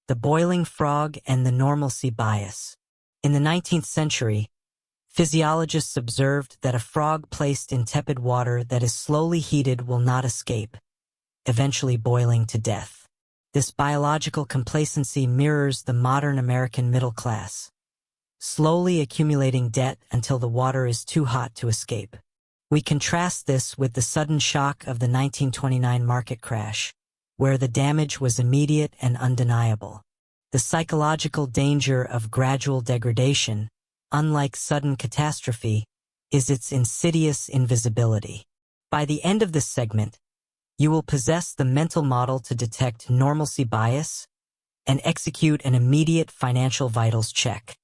The boiling frog and the normalcy bias. In the 19th century, physiologists observed that a frog placed in tepid water that is slowly heated will not escape, eventually boiling to death. This biological complacency mirrors the modern American middle class, slowly accumulating debt until the water is too hot to escape. We contrast this with the sudden shock of the 1929 market crash, where the damage was immediate and undeniable. The psychological danger of gradual degradation, unlike sudden catastrophe, is its insidious invisibility. By the end of this segment, you will possess the mental model to detect normalcy bias and execute an immediate financial vitals check.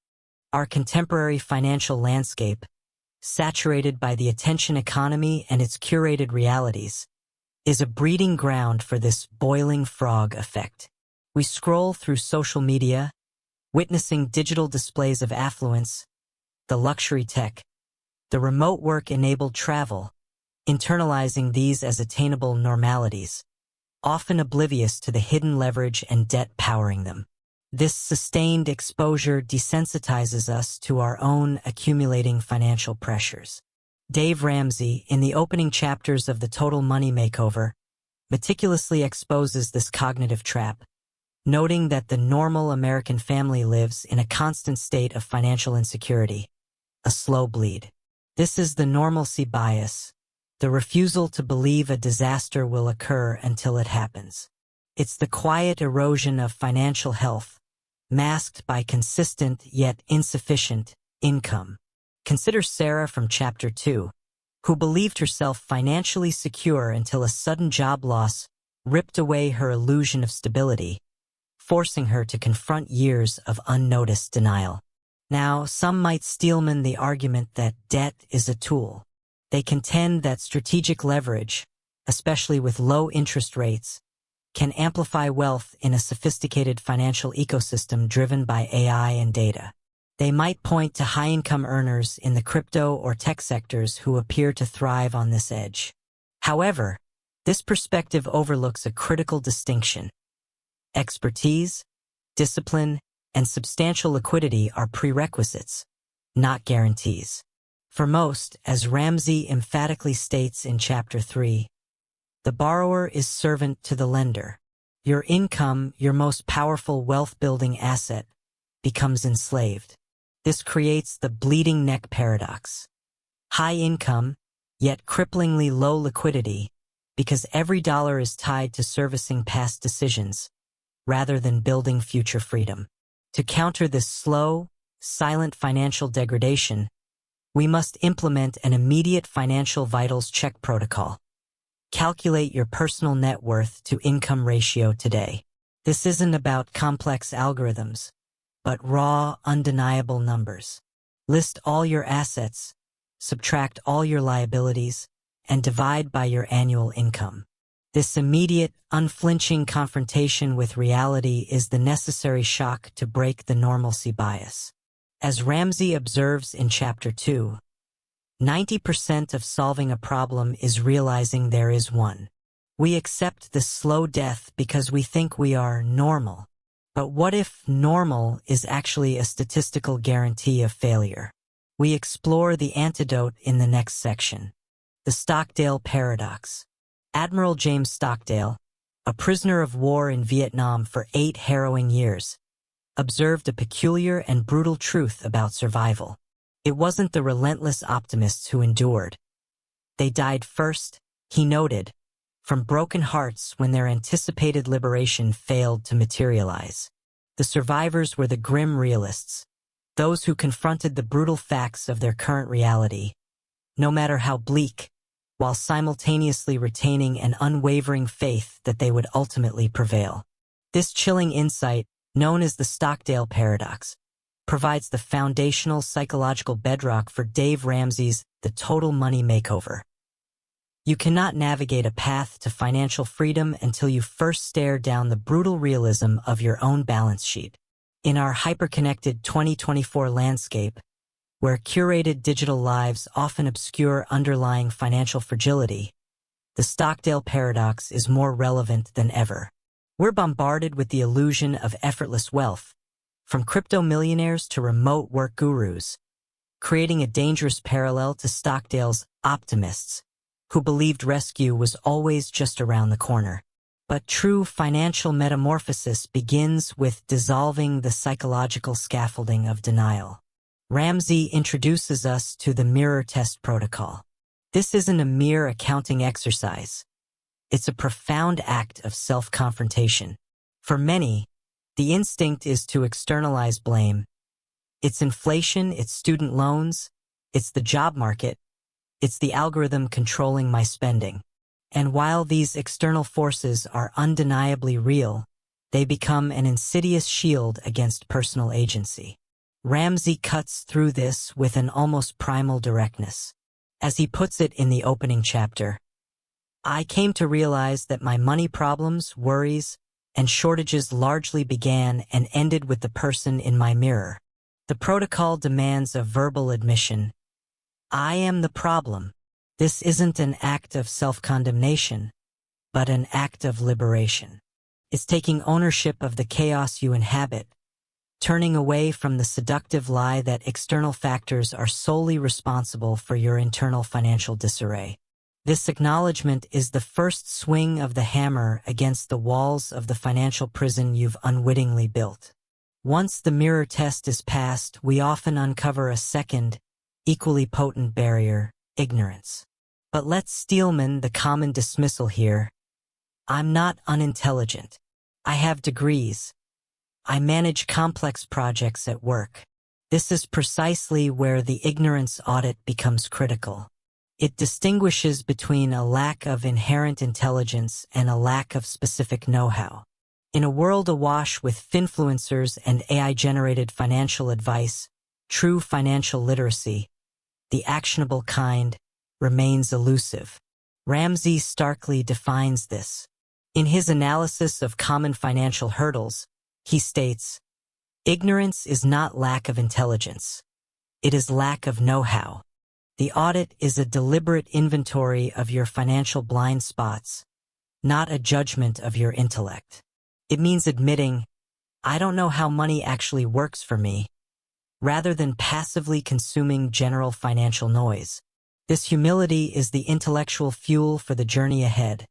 Our contemporary financial landscape, saturated by the attention economy and its curated realities, is a breeding ground for this boiling frog effect. We scroll through social media, witnessing digital displays of affluence, the luxury tech, the remote work-enabled travel, internalizing these as attainable normalities, often oblivious to the hidden leverage and debt powering them. This sustained exposure desensitizes us to our own accumulating financial pressures. Dave Ramsey, in the opening chapters of The Total Money Makeover, meticulously exposes this cognitive trap, noting that the normal American family lives in a constant state of financial insecurity, a slow bleed. This is the normalcy bias, the refusal to believe a disaster will occur until it happens. It's the quiet erosion of financial health, masked by consistent yet insufficient income. Consider Sarah from Chapter 2, who believed herself financially secure until a sudden job loss ripped away her illusion of stability, forcing her to confront years of unnoticed denial. Now, some might steelman the argument that debt is a tool. They contend that strategic leverage, especially with low interest rates, can amplify wealth in a sophisticated financial ecosystem driven by AI and data. They might point to high-income earners in the crypto or tech sectors who appear to thrive on this edge. However, this perspective overlooks a critical distinction. Expertise, discipline, and substantial liquidity are prerequisites, not guarantees. For most, as Ramsey emphatically states in Chapter 3, the borrower is servant to the lender. Your income, your most powerful wealth-building asset, becomes enslaved. This creates the bleeding neck paradox. High income, yet cripplingly low liquidity, because every dollar is tied to servicing past decisions, rather than building future freedom. To counter this slow, silent financial degradation, we must implement an immediate financial vitals check protocol. Calculate your personal net worth to income ratio today. This isn't about complex algorithms, but raw, undeniable numbers. List all your assets, subtract all your liabilities, and divide by your annual income. This immediate, unflinching confrontation with reality is the necessary shock to break the normalcy bias. As Ramsey observes in Chapter 2, 90% of solving a problem is realizing there is one. We accept this slow death because we think we are normal. But what if normal is actually a statistical guarantee of failure? We explore the antidote in the next section. The Stockdale Paradox. Admiral James Stockdale, a prisoner of war in Vietnam for 8 harrowing years, observed a peculiar and brutal truth about survival. It wasn't the relentless optimists who endured. They died first, he noted, from broken hearts when their anticipated liberation failed to materialize. The survivors were the grim realists, those who confronted the brutal facts of their current reality, no matter how bleak, while simultaneously retaining an unwavering faith that they would ultimately prevail. This chilling insight, known as the Stockdale Paradox, provides the foundational psychological bedrock for Dave Ramsey's The Total Money Makeover. You cannot navigate a path to financial freedom until you first stare down the brutal realism of your own balance sheet. In our hyperconnected 2024 landscape, where curated digital lives often obscure underlying financial fragility, the Stockdale Paradox is more relevant than ever. We're bombarded with the illusion of effortless wealth, from crypto millionaires to remote work gurus, creating a dangerous parallel to Stockdale's optimists, who believed rescue was always just around the corner. But true financial metamorphosis begins with dissolving the psychological scaffolding of denial. Ramsey introduces us to the mirror test protocol. This isn't a mere accounting exercise. It's a profound act of self-confrontation. For many, the instinct is to externalize blame. It's inflation, it's student loans, it's the job market, it's the algorithm controlling my spending. And while these external forces are undeniably real, they become an insidious shield against personal agency. Ramsey cuts through this with an almost primal directness. As he puts it in the opening chapter, I came to realize that my money problems, worries, and shortages largely began and ended with the person in my mirror. The protocol demands a verbal admission. I am the problem. This isn't an act of self-condemnation, but an act of liberation. It's taking ownership of the chaos you inhabit, turning away from the seductive lie that external factors are solely responsible for your internal financial disarray. This acknowledgement is the first swing of the hammer against the walls of the financial prison you've unwittingly built. Once the mirror test is passed, we often uncover a second, equally potent barrier: ignorance. But let's steelman the common dismissal here. I'm not unintelligent. I have degrees. I manage complex projects at work. This is precisely where the ignorance audit becomes critical. It distinguishes between a lack of inherent intelligence and a lack of specific know-how. In a world awash with finfluencers and AI-generated financial advice, true financial literacy, the actionable kind, remains elusive. Ramsey starkly defines this. In his analysis of common financial hurdles, he states, ignorance is not lack of intelligence. It is lack of know-how. The audit is a deliberate inventory of your financial blind spots, not a judgment of your intellect. It means admitting, I don't know how money actually works for me, rather than passively consuming general financial noise. This humility is the intellectual fuel for the journey ahead,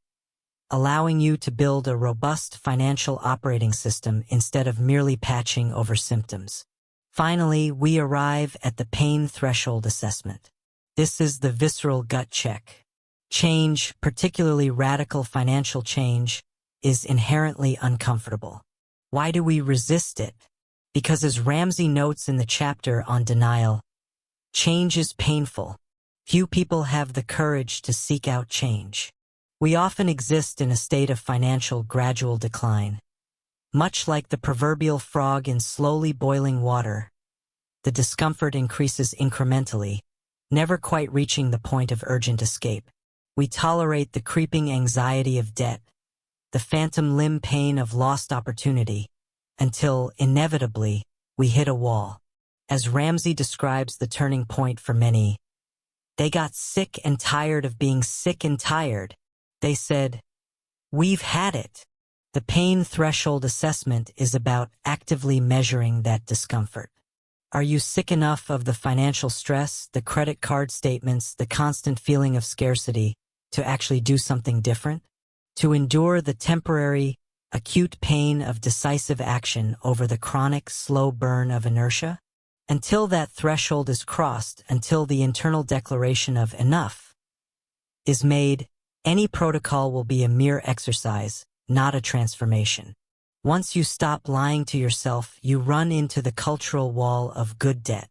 allowing you to build a robust financial operating system instead of merely patching over symptoms. Finally, we arrive at the pain threshold assessment. This is the visceral gut check. Change, particularly radical financial change, is inherently uncomfortable. Why do we resist it? Because, as Ramsey notes in the chapter on denial, change is painful. Few people have the courage to seek out change. We often exist in a state of financial gradual decline. Much like the proverbial frog in slowly boiling water, the discomfort increases incrementally, never quite reaching the point of urgent escape. We tolerate the creeping anxiety of debt, the phantom limb pain of lost opportunity, until, inevitably, we hit a wall. As Ramsey describes the turning point for many, they got sick and tired of being sick and tired. They said, we've had it. The pain threshold assessment is about actively measuring that discomfort. Are you sick enough of the financial stress, the credit card statements, the constant feeling of scarcity, to actually do something different? To endure the temporary, acute pain of decisive action over the chronic, slow burn of inertia? Until that threshold is crossed, until the internal declaration of enough is made, any protocol will be a mere exercise, not a transformation. Once you stop lying to yourself, you run into the cultural wall of good debt.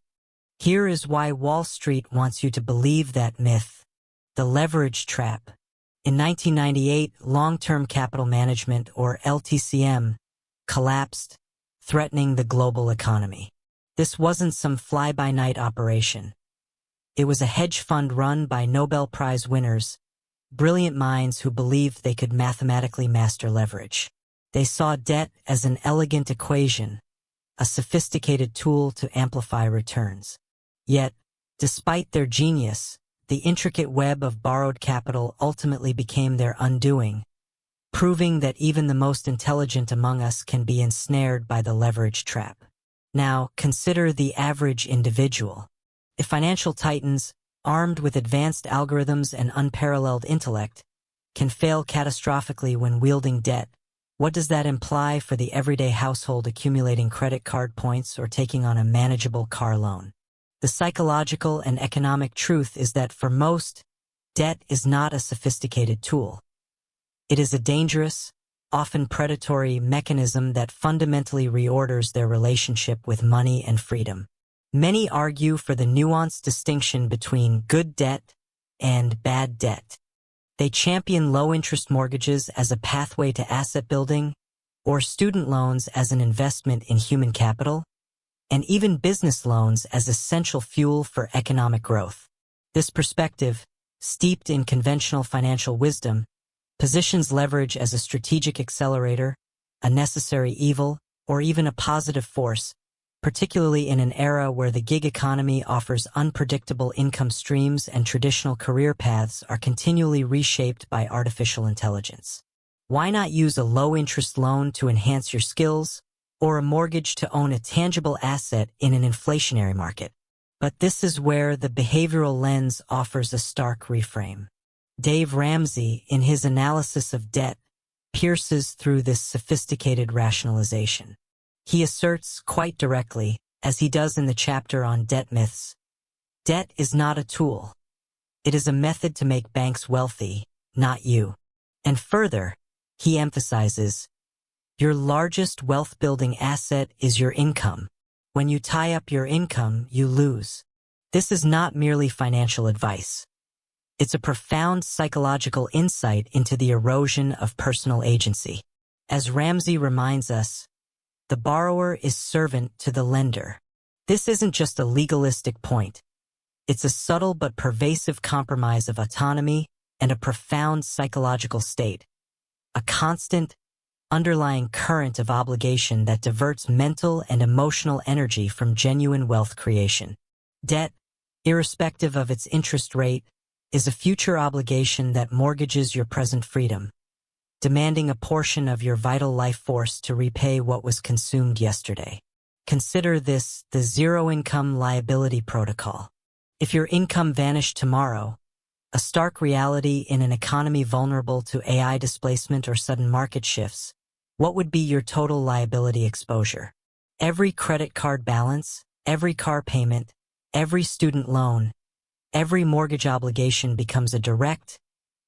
Here is why Wall Street wants you to believe that myth, the leverage trap. In 1998, long-term capital management, or LTCM, collapsed, threatening the global economy. This wasn't some fly-by-night operation. It was a hedge fund run by Nobel Prize winners, brilliant minds who believed they could mathematically master leverage. They saw debt as an elegant equation, a sophisticated tool to amplify returns. Yet, despite their genius, the intricate web of borrowed capital ultimately became their undoing, proving that even the most intelligent among us can be ensnared by the leverage trap. Now, consider the average individual. If financial titans, armed with advanced algorithms and unparalleled intellect, can fail catastrophically when wielding debt, what does that imply for the everyday household accumulating credit card points or taking on a manageable car loan? The psychological and economic truth is that for most, debt is not a sophisticated tool. It is a dangerous, often predatory mechanism that fundamentally reorders their relationship with money and freedom. Many argue for the nuanced distinction between good debt and bad debt. They champion low-interest mortgages as a pathway to asset building, or student loans as an investment in human capital, and even business loans as essential fuel for economic growth. This perspective, steeped in conventional financial wisdom, positions leverage as a strategic accelerator, a necessary evil, or even a positive force, particularly in an era where the gig economy offers unpredictable income streams and traditional career paths are continually reshaped by artificial intelligence. Why not use a low-interest loan to enhance your skills, or a mortgage to own a tangible asset in an inflationary market? But this is where the behavioral lens offers a stark reframe. Dave Ramsey, in his analysis of debt, pierces through this sophisticated rationalization. He asserts quite directly, as he does in the chapter on debt myths, debt is not a tool. It is a method to make banks wealthy, not you. And further, he emphasizes, your largest wealth-building asset is your income. When you tie up your income, you lose. This is not merely financial advice. It's a profound psychological insight into the erosion of personal agency. As Ramsey reminds us, the borrower is servant to the lender. This isn't just a legalistic point. It's a subtle but pervasive compromise of autonomy and a profound psychological state, a constant, underlying current of obligation that diverts mental and emotional energy from genuine wealth creation. Debt, irrespective of its interest rate, is a future obligation that mortgages your present freedom, demanding a portion of your vital life force to repay what was consumed yesterday. Consider this the zero-income liability protocol. If your income vanished tomorrow, a stark reality in an economy vulnerable to AI displacement or sudden market shifts, what would be your total liability exposure? Every credit card balance, every car payment, every student loan, every mortgage obligation becomes a direct,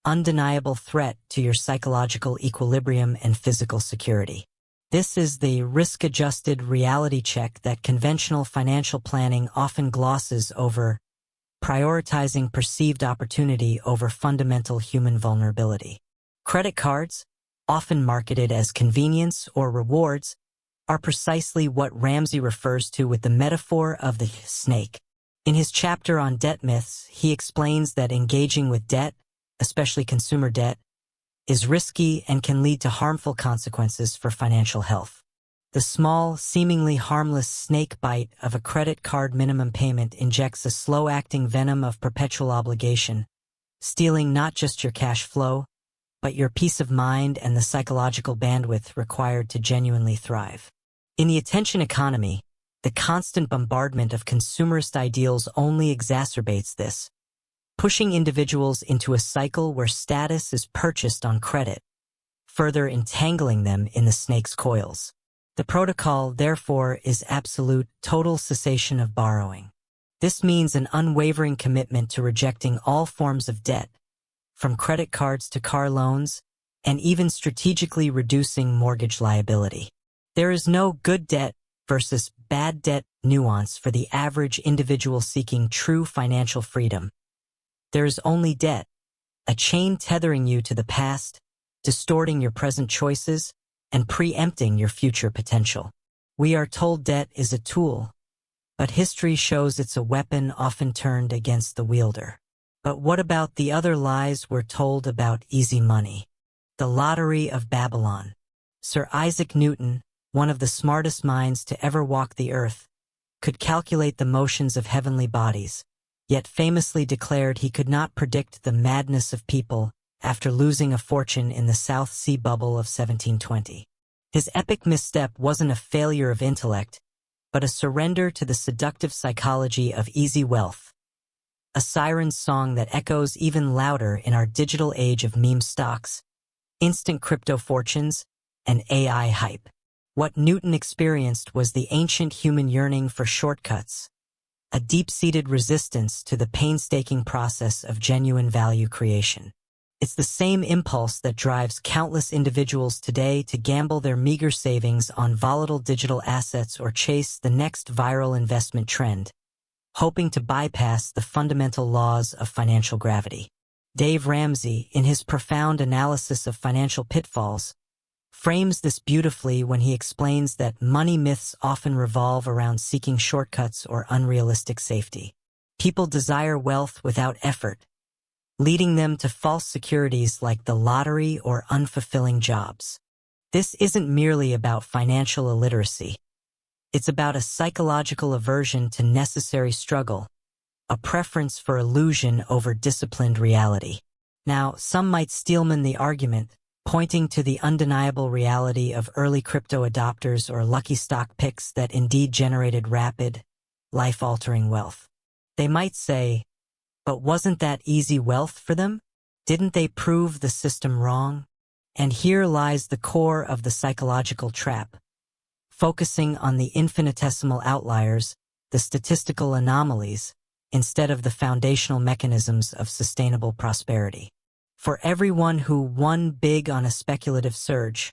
undeniable threat to your psychological equilibrium and physical security. This is the risk-adjusted reality check that conventional financial planning often glosses over, prioritizing perceived opportunity over fundamental human vulnerability. Credit cards, often marketed as convenience or rewards, are precisely what Ramsey refers to with the metaphor of the snake. In his chapter on debt myths, he explains that engaging with debt, especially consumer debt, is risky and can lead to harmful consequences for financial health. The small, seemingly harmless snake bite of a credit card minimum payment injects a slow-acting venom of perpetual obligation, stealing not just your cash flow, but your peace of mind and the psychological bandwidth required to genuinely thrive. In the attention economy, the constant bombardment of consumerist ideals only exacerbates this, pushing individuals into a cycle where status is purchased on credit, further entangling them in the snake's coils. The protocol, therefore, is absolute, total cessation of borrowing. This means an unwavering commitment to rejecting all forms of debt, from credit cards to car loans, and even strategically reducing mortgage liability. There is no good debt versus bad debt nuance for the average individual seeking true financial freedom. There is only debt, a chain tethering you to the past, distorting your present choices, and preempting your future potential. We are told debt is a tool, but history shows it's a weapon often turned against the wielder. But what about the other lies we're told about easy money? The lottery of Babylon. Sir Isaac Newton, one of the smartest minds to ever walk the earth, could calculate the motions of heavenly bodies, yet famously declared he could not predict the madness of people after losing a fortune in the South Sea bubble of 1720. His epic misstep wasn't a failure of intellect, but a surrender to the seductive psychology of easy wealth, a siren's song that echoes even louder in our digital age of meme stocks, instant crypto fortunes, and AI hype. What Newton experienced was the ancient human yearning for shortcuts, a deep-seated resistance to the painstaking process of genuine value creation. It's the same impulse that drives countless individuals today to gamble their meager savings on volatile digital assets or chase the next viral investment trend, hoping to bypass the fundamental laws of financial gravity. Dave Ramsey, in his profound analysis of financial pitfalls, frames this beautifully when he explains that money myths often revolve around seeking shortcuts or unrealistic safety. People desire wealth without effort, leading them to false securities like the lottery or unfulfilling jobs. This isn't merely about financial illiteracy. It's about a psychological aversion to necessary struggle, a preference for illusion over disciplined reality. Now, some might steelman the argument, pointing to the undeniable reality of early crypto adopters or lucky stock picks that indeed generated rapid, life-altering wealth. They might say, but wasn't that easy wealth for them? Didn't they prove the system wrong? And here lies the core of the psychological trap, focusing on the infinitesimal outliers, the statistical anomalies, instead of the foundational mechanisms of sustainable prosperity. For everyone who won big on a speculative surge,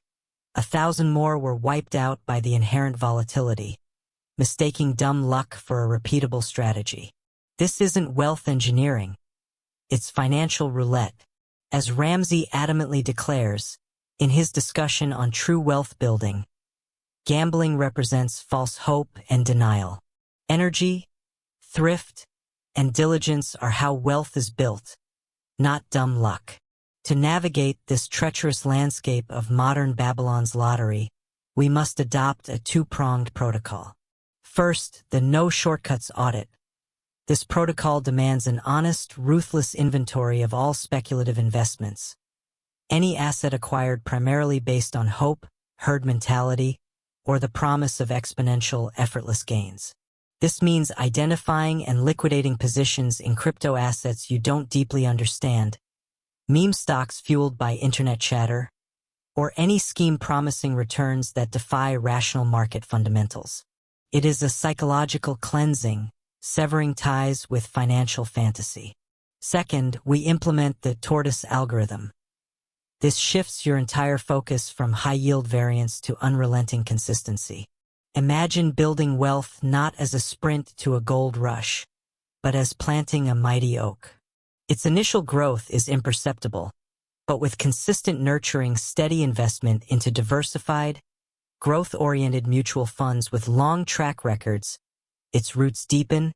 1,000 more were wiped out by the inherent volatility, mistaking dumb luck for a repeatable strategy. This isn't wealth engineering. It's financial roulette. As Ramsey adamantly declares, in his discussion on true wealth building, gambling represents false hope and denial. Energy, thrift, and diligence are how wealth is built, not dumb luck. To navigate this treacherous landscape of modern Babylon's lottery, we must adopt a two-pronged protocol. First, the no shortcuts audit. This protocol demands an honest, ruthless inventory of all speculative investments. Any asset acquired primarily based on hope, herd mentality, or the promise of exponential, effortless gains. This means identifying and liquidating positions in crypto assets you don't deeply understand, meme stocks fueled by internet chatter, or any scheme promising returns that defy rational market fundamentals. It is a psychological cleansing, severing ties with financial fantasy. Second, we implement the tortoise algorithm. This shifts your entire focus from high-yield variance to unrelenting consistency. Imagine building wealth not as a sprint to a gold rush, but as planting a mighty oak. Its initial growth is imperceptible, but with consistent nurturing, steady investment into diversified, growth-oriented mutual funds with long track records, its roots deepen,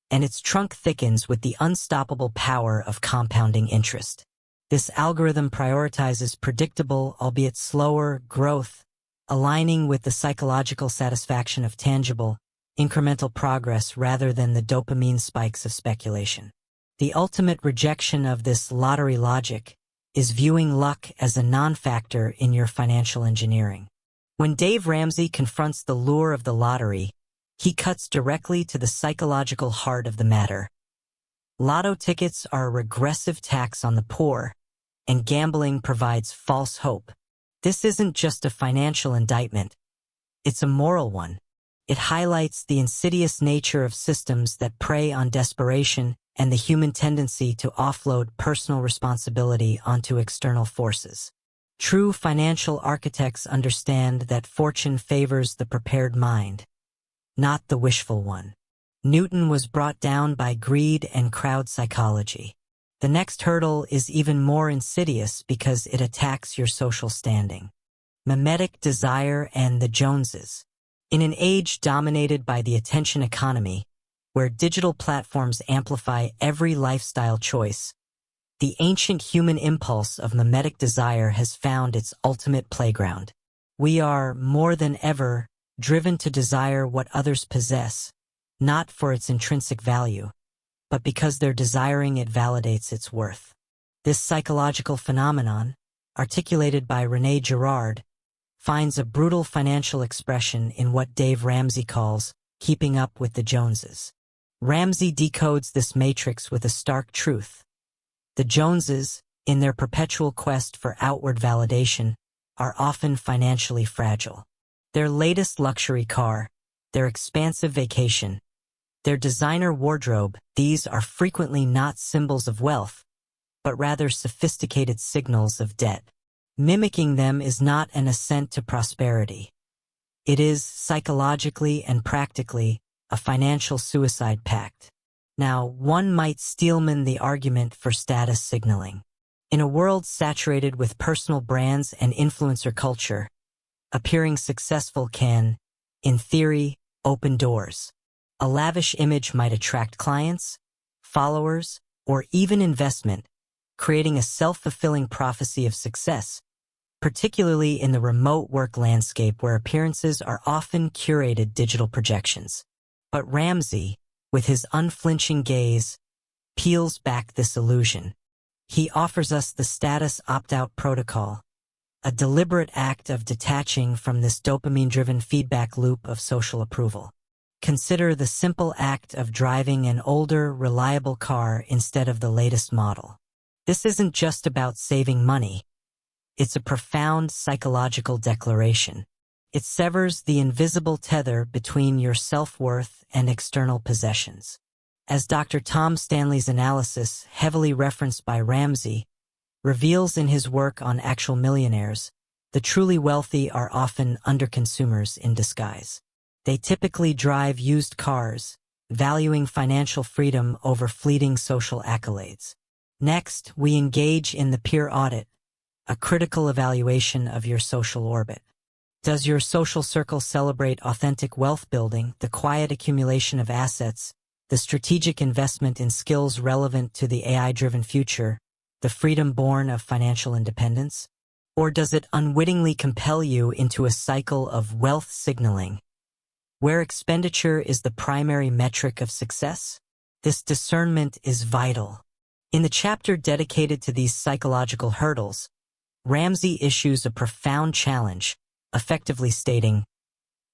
and its trunk thickens with the unstoppable power of compounding interest. This algorithm prioritizes predictable, albeit slower, growth, aligning with the psychological satisfaction of tangible, incremental progress rather than the dopamine spikes of speculation. The ultimate rejection of this lottery logic is viewing luck as a non-factor in your financial engineering. When Dave Ramsey confronts the lure of the lottery, he cuts directly to the psychological heart of the matter. Lotto tickets are a regressive tax on the poor, and gambling provides false hope. This isn't just a financial indictment. It's a moral one. It highlights the insidious nature of systems that prey on desperation and the human tendency to offload personal responsibility onto external forces. True financial architects understand that fortune favors the prepared mind, not the wishful one. Newton was brought down by greed and crowd psychology. The next hurdle is even more insidious because it attacks your social standing. Mimetic desire and the Joneses. In an age dominated by the attention economy, where digital platforms amplify every lifestyle choice, the ancient human impulse of mimetic desire has found its ultimate playground. We are, more than ever, driven to desire what others possess, not for its intrinsic value, but because their desiring it validates its worth. This psychological phenomenon, articulated by René Girard, finds a brutal financial expression in what Dave Ramsey calls keeping up with the Joneses. Ramsey decodes this matrix with a stark truth. The Joneses, in their perpetual quest for outward validation, are often financially fragile. Their latest luxury car, their expansive vacation, their designer wardrobe, these are frequently not symbols of wealth, but rather sophisticated signals of debt. Mimicking them is not an ascent to prosperity. It is, psychologically and practically, a financial suicide pact. Now, one might steelman the argument for status signaling. In a world saturated with personal brands and influencer culture, appearing successful can, in theory, open doors. A lavish image might attract clients, followers, or even investment, creating a self-fulfilling prophecy of success, particularly in the remote work landscape where appearances are often curated digital projections. But Ramsey, with his unflinching gaze, peels back this illusion. He offers us the status opt-out protocol, a deliberate act of detaching from this dopamine-driven feedback loop of social approval. Consider the simple act of driving an older, reliable car instead of the latest model. This isn't just about saving money. It's a profound psychological declaration. It severs the invisible tether between your self-worth and external possessions. As Dr. Tom Stanley's analysis, heavily referenced by Ramsey, reveals in his work on actual millionaires, the truly wealthy are often underconsumers in disguise. They typically drive used cars, valuing financial freedom over fleeting social accolades. Next, we engage in the peer audit, a critical evaluation of your social orbit. Does your social circle celebrate authentic wealth building, the quiet accumulation of assets, the strategic investment in skills relevant to the AI-driven future, the freedom born of financial independence? Or does it unwittingly compel you into a cycle of wealth signaling, where expenditure is the primary metric of success? This discernment is vital. In the chapter dedicated to these psychological hurdles, Ramsey issues a profound challenge, effectively stating,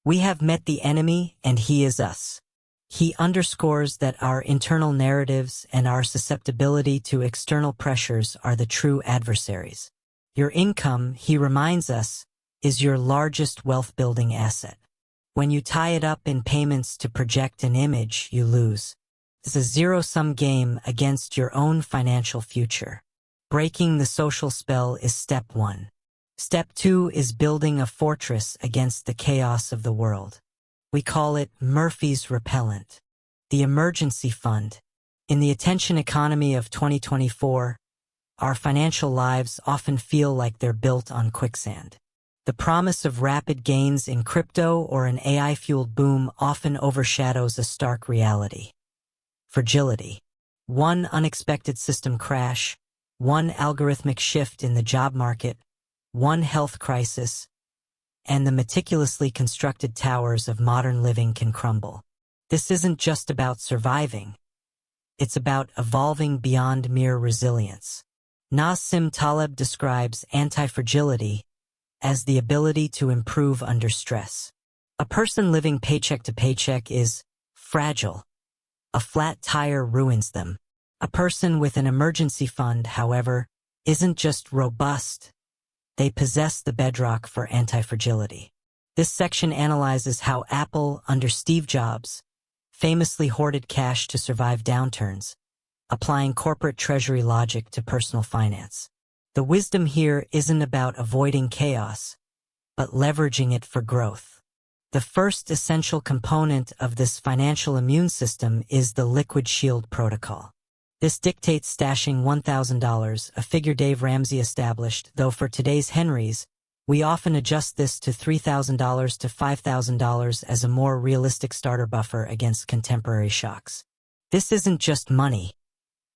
"We have met the enemy and he is us." He underscores that our internal narratives and our susceptibility to external pressures are the true adversaries. Your income, he reminds us, is your largest wealth-building asset. When you tie it up in payments to project an image, you lose. It's a zero-sum game against your own financial future. Breaking the social spell is step 1. Step 2 is building a fortress against the chaos of the world. We call it Murphy's Repellent, the emergency fund. In the attention economy of 2024, our financial lives often feel like they're built on quicksand. The promise of rapid gains in crypto or an AI-fueled boom often overshadows a stark reality. Fragility. One unexpected system crash, one algorithmic shift in the job market, one health crisis, and the meticulously constructed towers of modern living can crumble. This isn't just about surviving. It's about evolving beyond mere resilience. Nassim Taleb describes anti-fragility as the ability to improve under stress. A person living paycheck to paycheck is fragile. A flat tire ruins them. A person with an emergency fund, however, isn't just robust. They possess the bedrock for anti-fragility. This section analyzes how Apple, under Steve Jobs, famously hoarded cash to survive downturns, applying corporate treasury logic to personal finance. The wisdom here isn't about avoiding chaos, but leveraging it for growth. The first essential component of this financial immune system is the liquid shield protocol. This dictates stashing $1,000, a figure Dave Ramsey established, though for today's Henrys, we often adjust this to $3,000 to $5,000 as a more realistic starter buffer against contemporary shocks. This isn't just money.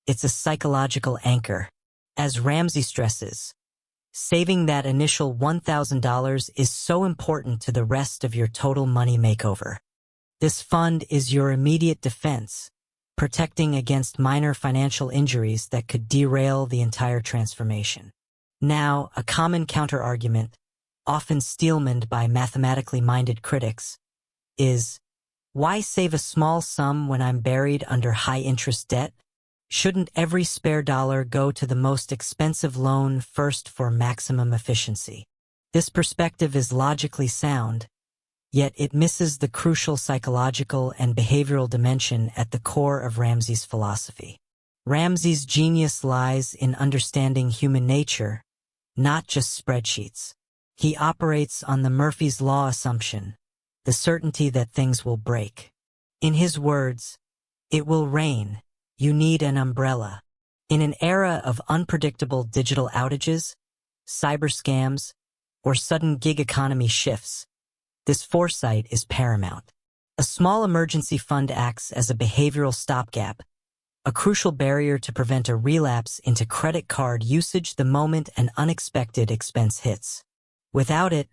It's a psychological anchor. As Ramsey stresses, saving that initial $1,000 is so important to the rest of your total money makeover. This fund is your immediate defense, protecting against minor financial injuries that could derail the entire transformation. Now, a common counterargument, often steelmaned by mathematically minded critics, is, why save a small sum when I'm buried under high-interest debt? Shouldn't every spare dollar go to the most expensive loan first for maximum efficiency? This perspective is logically sound, yet it misses the crucial psychological and behavioral dimension at the core of Ramsey's philosophy. Ramsey's genius lies in understanding human nature, not just spreadsheets. He operates on the Murphy's Law assumption, the certainty that things will break. In his words, it will rain, you need an umbrella. In an era of unpredictable digital outages, cyber scams, or sudden gig economy shifts, this foresight is paramount. A small emergency fund acts as a behavioral stopgap, a crucial barrier to prevent a relapse into credit card usage the moment an unexpected expense hits. Without it,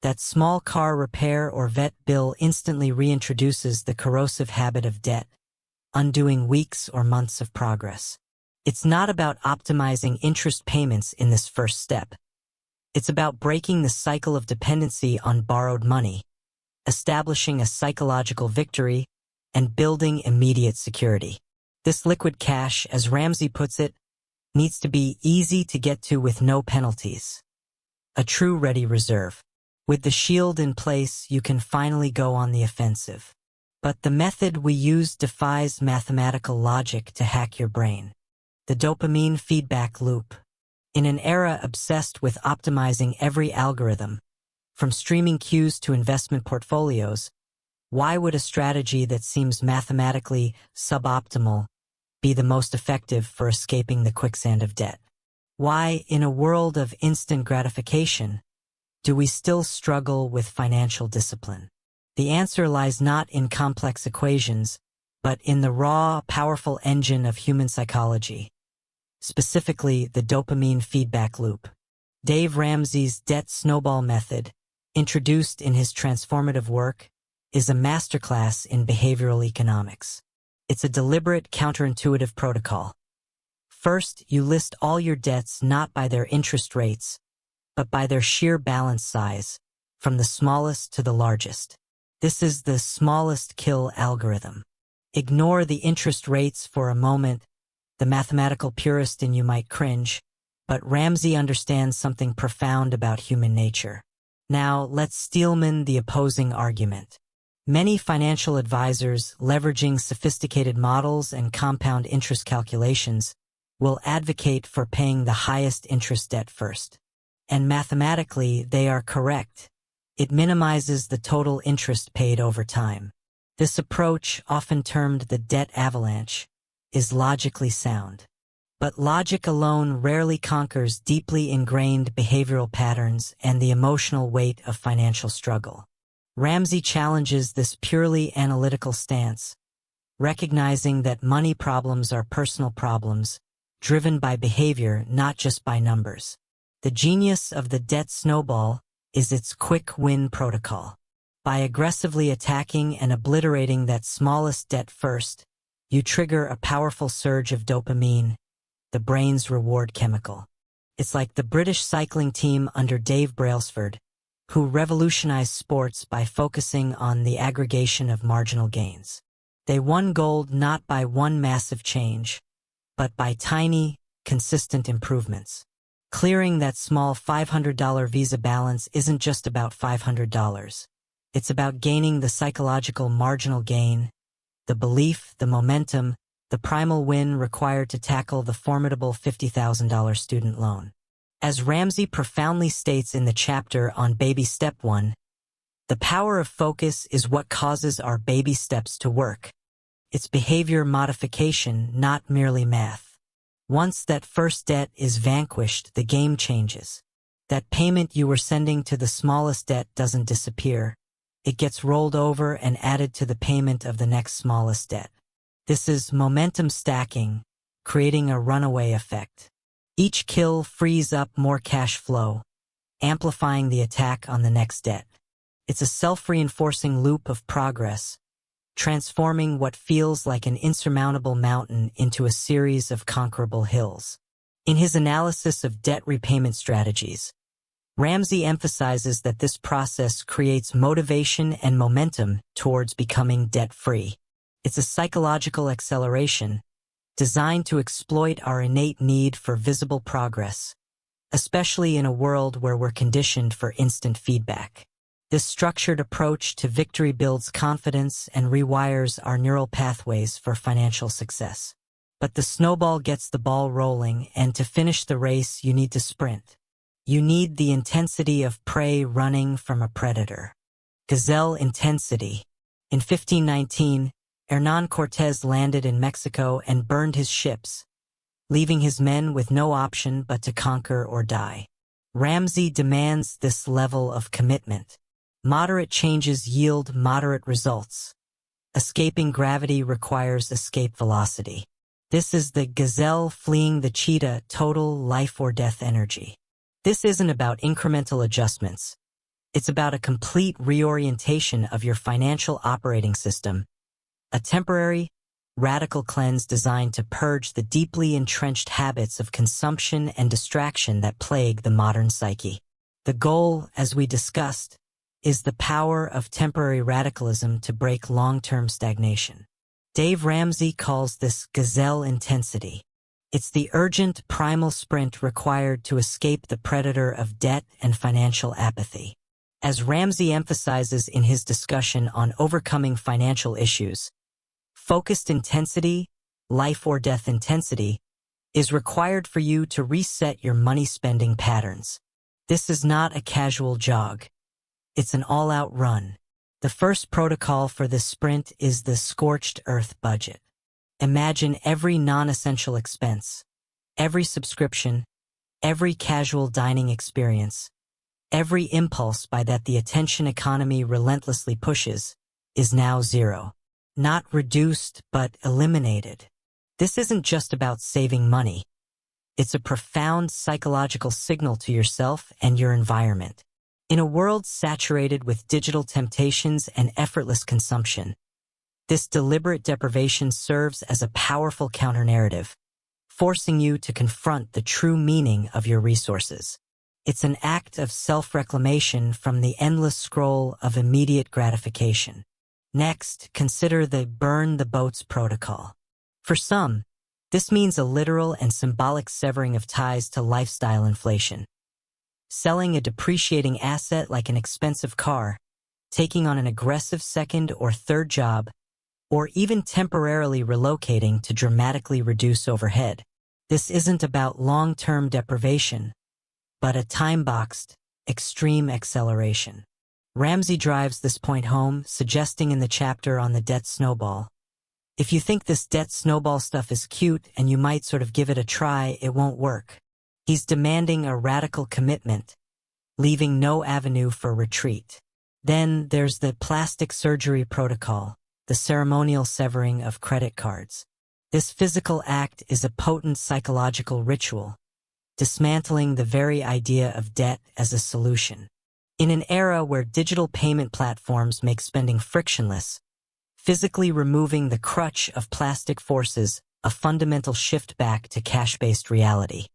that small car repair or vet bill instantly reintroduces the corrosive habit of debt, undoing weeks or months of progress. It's not about optimizing interest payments in this first step. It's about breaking the cycle of dependency on borrowed money, establishing a psychological victory, and building immediate security. This liquid cash, as Ramsey puts it, needs to be easy to get to with no penalties. A true ready reserve. With the shield in place, you can finally go on the offensive. But the method we use defies mathematical logic to hack your brain. The dopamine feedback loop. In an era obsessed with optimizing every algorithm, from streaming queues to investment portfolios, why would a strategy that seems mathematically suboptimal be the most effective for escaping the quicksand of debt? Why, in a world of instant gratification, do we still struggle with financial discipline? The answer lies not in complex equations, but in the raw, powerful engine of human psychology, specifically the dopamine feedback loop. Dave Ramsey's Debt Snowball Method, introduced in his transformative work, is a masterclass in behavioral economics. It's a deliberate, counterintuitive protocol. First, you list all your debts not by their interest rates, but by their sheer balance size, from the smallest to the largest. This is the smallest kill algorithm. Ignore the interest rates for a moment. The mathematical purist in you might cringe, but Ramsey understands something profound about human nature. Now, let's steelman the opposing argument. Many financial advisors, leveraging sophisticated models and compound interest calculations, will advocate for paying the highest interest debt first. And mathematically, they are correct. It minimizes the total interest paid over time. This approach, often termed the debt avalanche, is logically sound. But logic alone rarely conquers deeply ingrained behavioral patterns and the emotional weight of financial struggle. Ramsey challenges this purely analytical stance, recognizing that money problems are personal problems, driven by behavior, not just by numbers. The genius of the debt snowball is its quick win protocol. By aggressively attacking and obliterating that smallest debt first, you trigger a powerful surge of dopamine, the brain's reward chemical. It's like the British cycling team under Dave Brailsford, who revolutionized sports by focusing on the aggregation of marginal gains. They won gold not by one massive change, but by tiny, consistent improvements. Clearing that small $500 Visa balance isn't just about $500. It's about gaining the psychological marginal gain, the belief, the momentum, the primal win required to tackle the formidable $50,000 student loan. As Ramsey profoundly states in the chapter on Baby Step 1, the power of focus is what causes our baby steps to work. It's behavior modification, not merely math. Once that first debt is vanquished, the game changes. That payment you were sending to the smallest debt doesn't disappear. It gets rolled over and added to the payment of the next smallest debt. This is momentum stacking, creating a runaway effect. Each kill frees up more cash flow, amplifying the attack on the next debt. It's a self-reinforcing loop of progress, transforming what feels like an insurmountable mountain into a series of conquerable hills. In his analysis of debt repayment strategies, Ramsey emphasizes that this process creates motivation and momentum towards becoming debt-free. It's a psychological acceleration designed to exploit our innate need for visible progress, especially in a world where we're conditioned for instant feedback. This structured approach to victory builds confidence and rewires our neural pathways for financial success. But the snowball gets the ball rolling, and to finish the race, you need to sprint. You need the intensity of prey running from a predator. Gazelle intensity. In 1519, Hernán Cortés landed in Mexico and burned his ships, leaving his men with no option but to conquer or die. Ramsey demands this level of commitment. Moderate changes yield moderate results. Escaping gravity requires escape velocity. This is the gazelle fleeing the cheetah, total life or death energy. This isn't about incremental adjustments. It's about a complete reorientation of your financial operating system, a temporary, radical cleanse designed to purge the deeply entrenched habits of consumption and distraction that plague the modern psyche. The goal, as we discussed, is the power of temporary radicalism to break long-term stagnation. Dave Ramsey calls this gazelle intensity. It's the urgent, primal sprint required to escape the predator of debt and financial apathy. As Ramsey emphasizes in his discussion on overcoming financial issues, focused intensity, life or death intensity, is required for you to reset your money spending patterns. This is not a casual jog. It's an all-out run. The first protocol for this sprint is the scorched earth budget. Imagine every non-essential expense, every subscription, every casual dining experience, every impulse by that the attention economy relentlessly pushes, is now zero. Not reduced, but eliminated. This isn't just about saving money. It's a profound psychological signal to yourself and your environment. In a world saturated with digital temptations and effortless consumption, this deliberate deprivation serves as a powerful counter-narrative, forcing you to confront the true meaning of your resources. It's an act of self-reclamation from the endless scroll of immediate gratification. Next, consider the burn the boats protocol. For some, this means a literal and symbolic severing of ties to lifestyle inflation. Selling a depreciating asset like an expensive car, taking on an aggressive second or third job, or even temporarily relocating to dramatically reduce overhead. This isn't about long-term deprivation, but a time-boxed, extreme acceleration. Ramsey drives this point home, suggesting in the chapter on the debt snowball, if you think this debt snowball stuff is cute and you might sort of give it a try, it won't work. He's demanding a radical commitment, leaving no avenue for retreat. Then there's the plastic surgery protocol, the ceremonial severing of credit cards. This physical act is a potent psychological ritual, dismantling the very idea of debt as a solution. In an era where digital payment platforms make spending frictionless, physically removing the crutch of plastic forces a fundamental shift back to cash-based reality.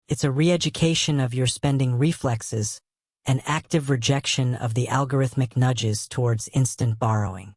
It's a re-education of your spending reflexes, an active rejection of the algorithmic nudges towards instant borrowing.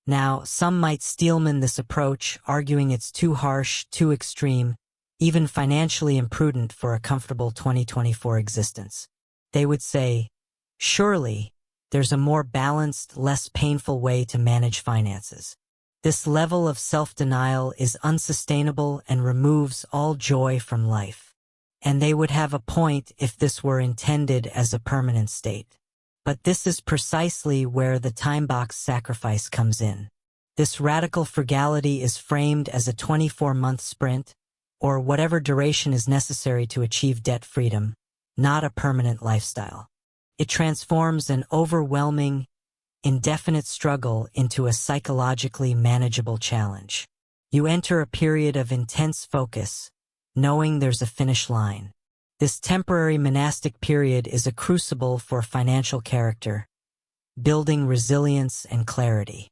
Now, some might steelman this approach, arguing it's too harsh, too extreme, even financially imprudent for a comfortable 2024 existence. They would say, surely, there's a more balanced, less painful way to manage finances. This level of self-denial is unsustainable and removes all joy from life. And they would have a point if this were intended as a permanent state. But this is precisely where the time-box sacrifice comes in. This radical frugality is framed as a 24-month sprint, or whatever duration is necessary to achieve debt freedom, not a permanent lifestyle. It transforms an overwhelming, indefinite struggle into a psychologically manageable challenge. You enter a period of intense focus, knowing there's a finish line. This temporary monastic period is a crucible for financial character, building resilience and clarity.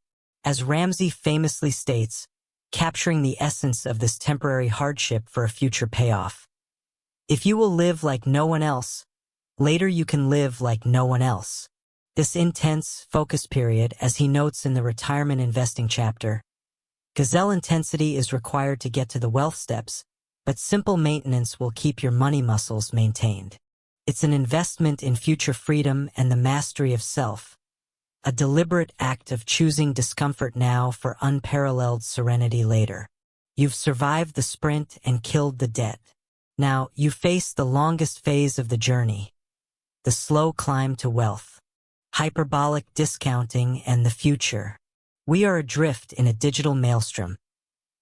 As Ramsey famously states, capturing the essence of this temporary hardship for a future payoff. If you will live like no one else, later you can live like no one else. This intense focus period, as he notes in the retirement investing chapter, gazelle intensity is required to get to the wealth steps, but simple maintenance will keep your money muscles maintained. It's an investment in future freedom and the mastery of self, a deliberate act of choosing discomfort now for unparalleled serenity later. You've survived the sprint and killed the debt. Now you face the longest phase of the journey, the slow climb to wealth, hyperbolic discounting and the future. We are adrift in a digital maelstrom,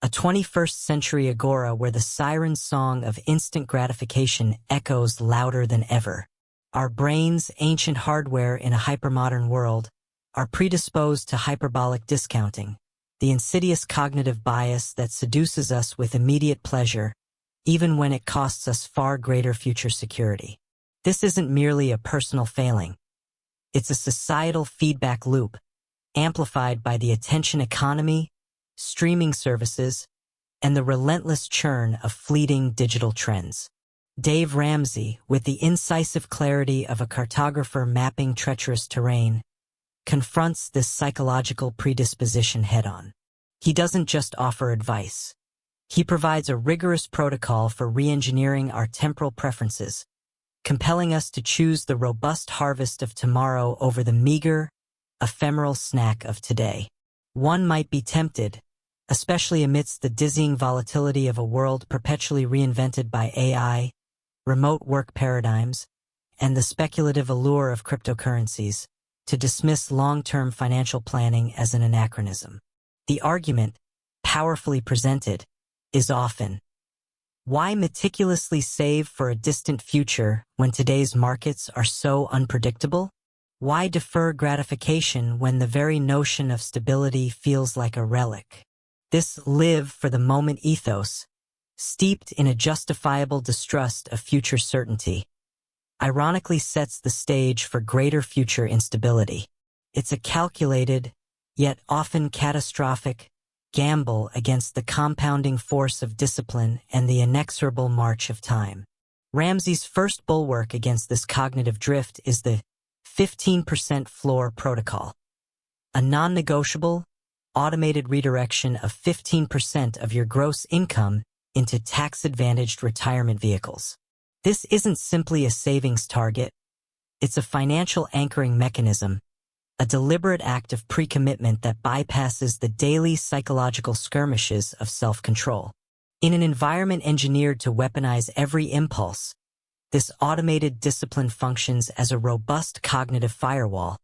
a 21st century agora where the siren song of instant gratification echoes louder than ever. Our brains, ancient hardware in a hypermodern world, are predisposed to hyperbolic discounting, the insidious cognitive bias that seduces us with immediate pleasure, even when it costs us far greater future security. This isn't merely a personal failing. It's a societal feedback loop, amplified by the attention economy, streaming services, and the relentless churn of fleeting digital trends. Dave Ramsey, with the incisive clarity of a cartographer mapping treacherous terrain, confronts this psychological predisposition head-on. He doesn't just offer advice. He provides a rigorous protocol for re-engineering our temporal preferences, compelling us to choose the robust harvest of tomorrow over the meager, ephemeral snack of today. One might be tempted, especially amidst the dizzying volatility of a world perpetually reinvented by AI, remote work paradigms, and the speculative allure of cryptocurrencies, to dismiss long-term financial planning as an anachronism. The argument, powerfully presented, is often, why meticulously save for a distant future when today's markets are so unpredictable? Why defer gratification when the very notion of stability feels like a relic? This live for the moment ethos, steeped in a justifiable distrust of future certainty, ironically sets the stage for greater future instability. It's a calculated, yet often catastrophic, gamble against the compounding force of discipline and the inexorable march of time. Ramsey's first bulwark against this cognitive drift is the 15% floor protocol, a non-negotiable, automated redirection of 15% of your gross income into tax-advantaged retirement vehicles. This isn't simply a savings target, it's a financial anchoring mechanism, a deliberate act of pre-commitment that bypasses the daily psychological skirmishes of self-control. In an environment engineered to weaponize every impulse, this automated discipline functions as a robust cognitive firewall,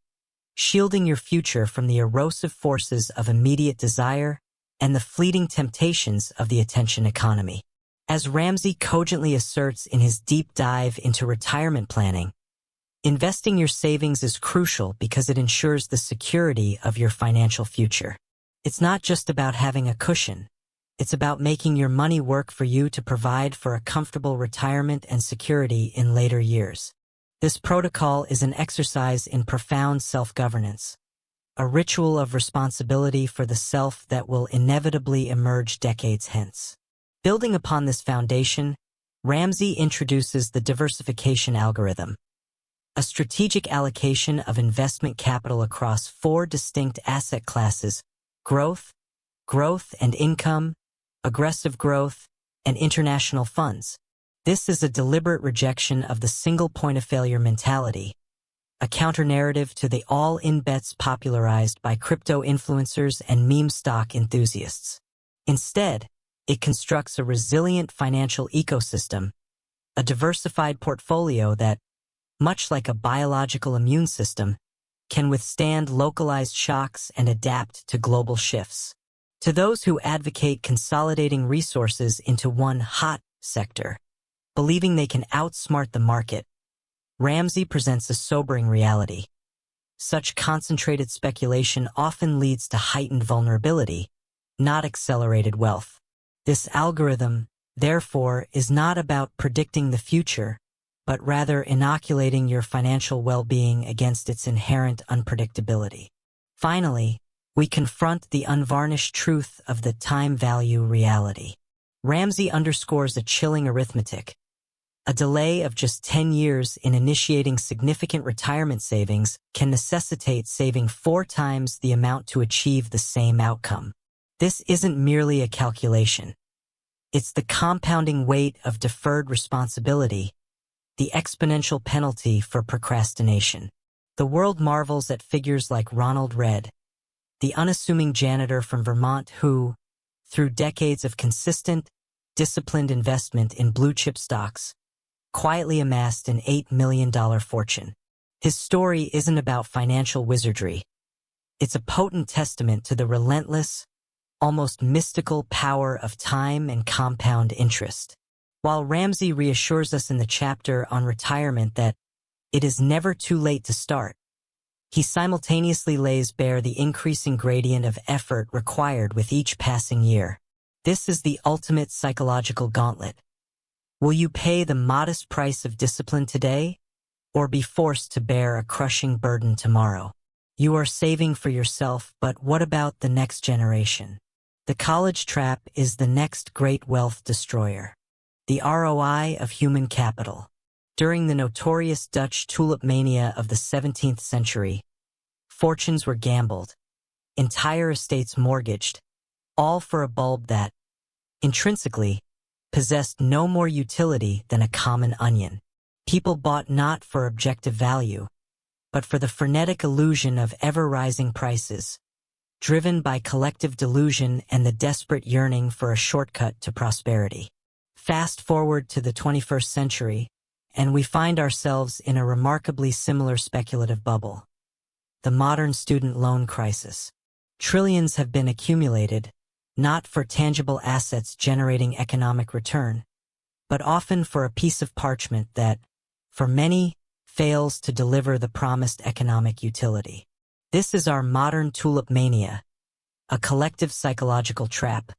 shielding your future from the erosive forces of immediate desire and the fleeting temptations of the attention economy. As Ramsey cogently asserts in his deep dive into retirement planning, investing your savings is crucial because it ensures the security of your financial future. It's not just about having a cushion. It's about making your money work for you to provide for a comfortable retirement and security in later years. This protocol is an exercise in profound self-governance, a ritual of responsibility for the self that will inevitably emerge decades hence. Building upon this foundation, Ramsey introduces the diversification algorithm, a strategic allocation of investment capital across 4 distinct asset classes: growth, growth and income, aggressive growth, and international funds. This is a deliberate rejection of the single point of failure mentality, a counter-narrative to the all-in bets popularized by crypto influencers and meme stock enthusiasts. Instead, it constructs a resilient financial ecosystem, a diversified portfolio that, much like a biological immune system, can withstand localized shocks and adapt to global shifts. To those who advocate consolidating resources into one hot sector, believing they can outsmart the market, Ramsey presents a sobering reality. Such concentrated speculation often leads to heightened vulnerability, not accelerated wealth. This algorithm, therefore, is not about predicting the future, but rather inoculating your financial well-being against its inherent unpredictability. Finally, we confront the unvarnished truth of the time value reality. Ramsey underscores a chilling arithmetic. A delay of just 10 years in initiating significant retirement savings can necessitate saving 4 times the amount to achieve the same outcome. This isn't merely a calculation. It's the compounding weight of deferred responsibility, the exponential penalty for procrastination. The world marvels at figures like Ronald Read, the unassuming janitor from Vermont who, through decades of consistent, disciplined investment in blue-chip stocks, quietly amassed an $8 million fortune. His story isn't about financial wizardry. It's a potent testament to the relentless, almost mystical power of time and compound interest. While Ramsey reassures us in the chapter on retirement that it is never too late to start, he simultaneously lays bare the increasing gradient of effort required with each passing year. This is the ultimate psychological gauntlet. Will you pay the modest price of discipline today, or be forced to bear a crushing burden tomorrow? You are saving for yourself, but what about the next generation? The college trap is the next great wealth destroyer. The ROI of human capital. During the notorious Dutch tulip mania of the 17th century, fortunes were gambled, entire estates mortgaged, all for a bulb that, intrinsically, possessed no more utility than a common onion. People bought not for objective value, but for the frenetic illusion of ever-rising prices, driven by collective delusion and the desperate yearning for a shortcut to prosperity. Fast forward to the 21st century, and we find ourselves in a remarkably similar speculative bubble. The modern student loan crisis. Trillions have been accumulated, not for tangible assets generating economic return, but often for a piece of parchment that, for many, fails to deliver the promised economic utility. This is our modern tulip mania, a collective psychological trap,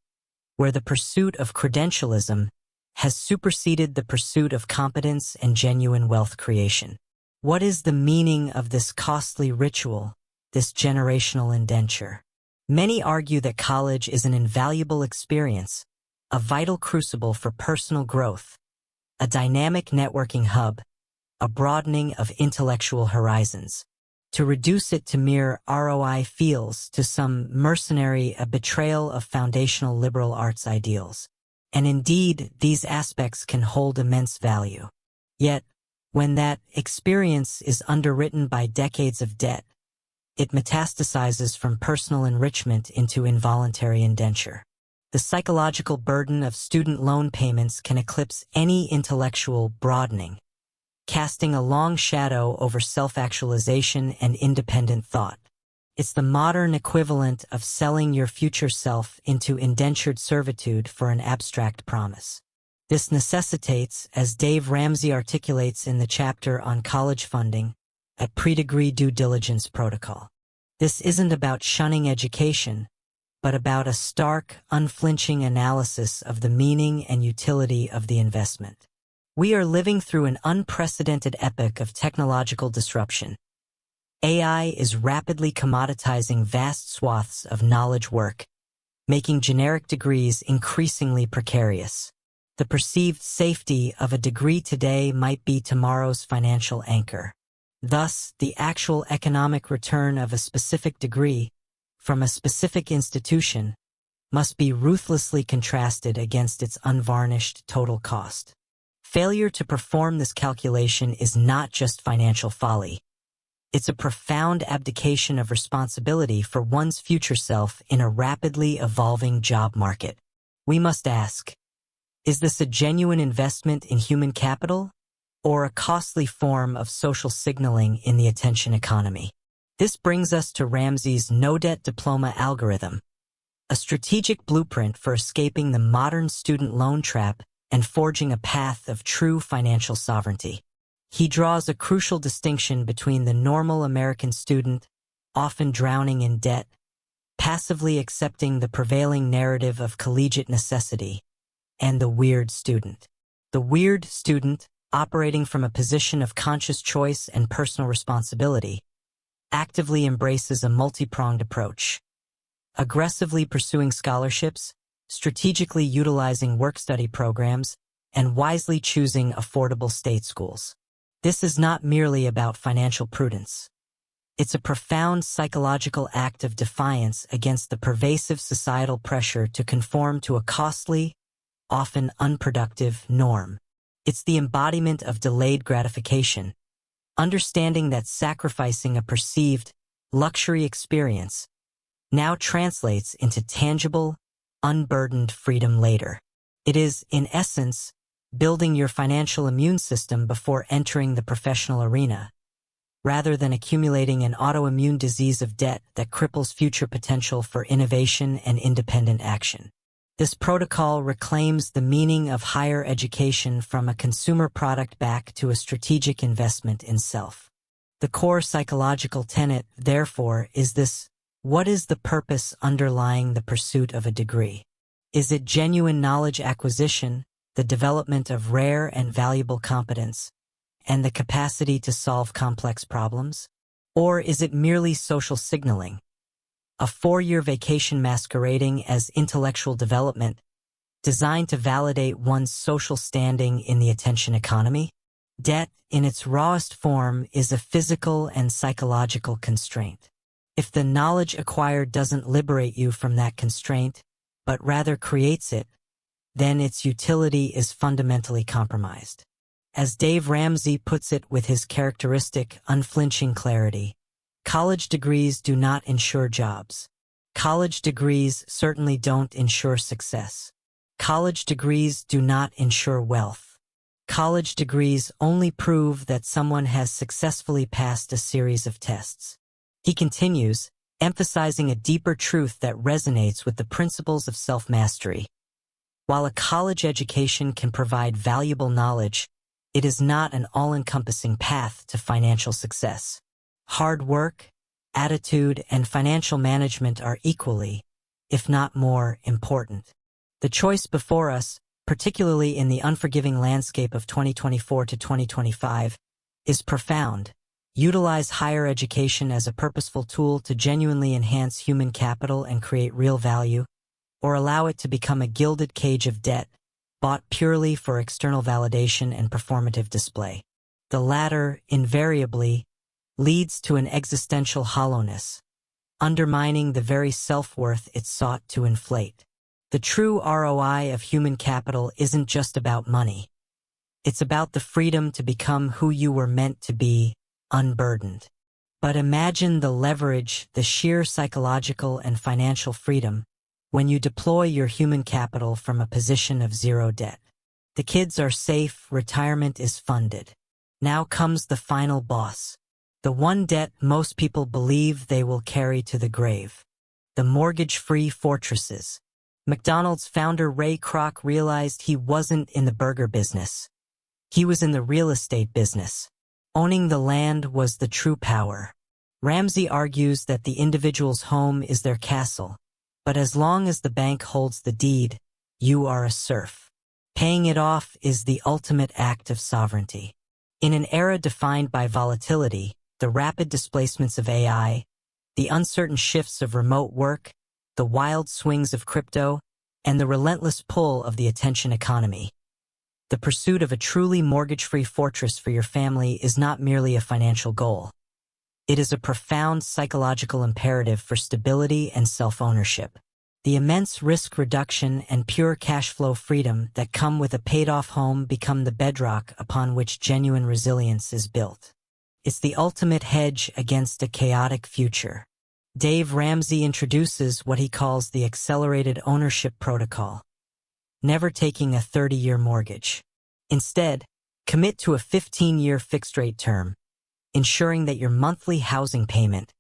where the pursuit of credentialism has superseded the pursuit of competence and genuine wealth creation. What is the meaning of this costly ritual, this generational indenture? Many argue that college is an invaluable experience, a vital crucible for personal growth, a dynamic networking hub, a broadening of intellectual horizons. To reduce it to mere ROI feels, to some mercenary, a betrayal of foundational liberal arts ideals. And indeed, these aspects can hold immense value. Yet, when that experience is underwritten by decades of debt, it metastasizes from personal enrichment into involuntary indenture. The psychological burden of student loan payments can eclipse any intellectual broadening, casting a long shadow over self-actualization and independent thought. It's the modern equivalent of selling your future self into indentured servitude for an abstract promise. This necessitates, as Dave Ramsey articulates in the chapter on college funding, a pre-degree due diligence protocol. This isn't about shunning education, but about a stark, unflinching analysis of the meaning and utility of the investment. We are living through an unprecedented epoch of technological disruption. AI is rapidly commoditizing vast swaths of knowledge work, making generic degrees increasingly precarious. The perceived safety of a degree today might be tomorrow's financial anchor. Thus, the actual economic return of a specific degree from a specific institution must be ruthlessly contrasted against its unvarnished total cost. Failure to perform this calculation is not just financial folly. It's a profound abdication of responsibility for one's future self in a rapidly evolving job market. We must ask, is this a genuine investment in human capital, or a costly form of social signaling in the attention economy? This brings us to Ramsey's no-debt diploma algorithm, a strategic blueprint for escaping the modern student loan trap and forging a path of true financial sovereignty. He draws a crucial distinction between the normal American student, often drowning in debt, passively accepting the prevailing narrative of collegiate necessity, and the weird student. The weird student, operating from a position of conscious choice and personal responsibility, actively embraces a multi-pronged approach. aggressively pursuing scholarships, strategically utilizing work-study programs, and wisely choosing affordable state schools. This is not merely about financial prudence. It's a profound psychological act of defiance against the pervasive societal pressure to conform to a costly, often unproductive, norm. It's the embodiment of delayed gratification, understanding that sacrificing a perceived luxury experience now translates into tangible, unburdened freedom later. It is, in essence, building your financial immune system before entering the professional arena, rather than accumulating an autoimmune disease of debt that cripples future potential for innovation and independent action. This protocol reclaims the meaning of higher education from a consumer product back to a strategic investment in self. The core psychological tenet, therefore, is this: what is the purpose underlying the pursuit of a degree? Is it genuine knowledge acquisition, the development of rare and valuable competence, and the capacity to solve complex problems? Or is it merely social signaling, a 4-year vacation masquerading as intellectual development, designed to validate one's social standing in the attention economy? Debt, in its rawest form, is a physical and psychological constraint. If the knowledge acquired doesn't liberate you from that constraint, but rather creates it, then its utility is fundamentally compromised. As Dave Ramsey puts it with his characteristic, unflinching clarity, college degrees do not ensure jobs. College degrees certainly don't ensure success. College degrees do not ensure wealth. College degrees only prove that someone has successfully passed a series of tests. He continues, emphasizing a deeper truth that resonates with the principles of self-mastery. While a college education can provide valuable knowledge, it is not an all-encompassing path to financial success. Hard work, attitude, and financial management are equally, if not more, important. The choice before us, particularly in the unforgiving landscape of 2024 to 2025, is profound. Utilize higher education as a purposeful tool to genuinely enhance human capital and create real value, or allow it to become a gilded cage of debt, bought purely for external validation and performative display. The latter, invariably, leads to an existential hollowness, undermining the very self-worth it sought to inflate. The true ROI of human capital isn't just about money. It's about the freedom to become who you were meant to be, unburdened. But imagine the leverage, the sheer psychological and financial freedom, when you deploy your human capital from a position of zero debt. The kids are safe, retirement is funded. Now comes the final boss. The one debt most people believe they will carry to the grave. The mortgage-free fortresses. McDonald's founder Ray Kroc realized he wasn't in the burger business. He was in the real estate business. Owning the land was the true power. Ramsey argues that the individual's home is their castle, but as long as the bank holds the deed, you are a serf. Paying it off is the ultimate act of sovereignty. In an era defined by volatility, the rapid displacements of AI, the uncertain shifts of remote work, the wild swings of crypto, and the relentless pull of the attention economy, the pursuit of a truly mortgage-free fortress for your family is not merely a financial goal. It is a profound psychological imperative for stability and self-ownership. The immense risk reduction and pure cash flow freedom that come with a paid-off home become the bedrock upon which genuine resilience is built. It's the ultimate hedge against a chaotic future. Dave Ramsey introduces what he calls the accelerated ownership protocol. Never taking a 30-year mortgage. Instead, commit to a 15-year fixed-rate term, ensuring that your monthly housing payment,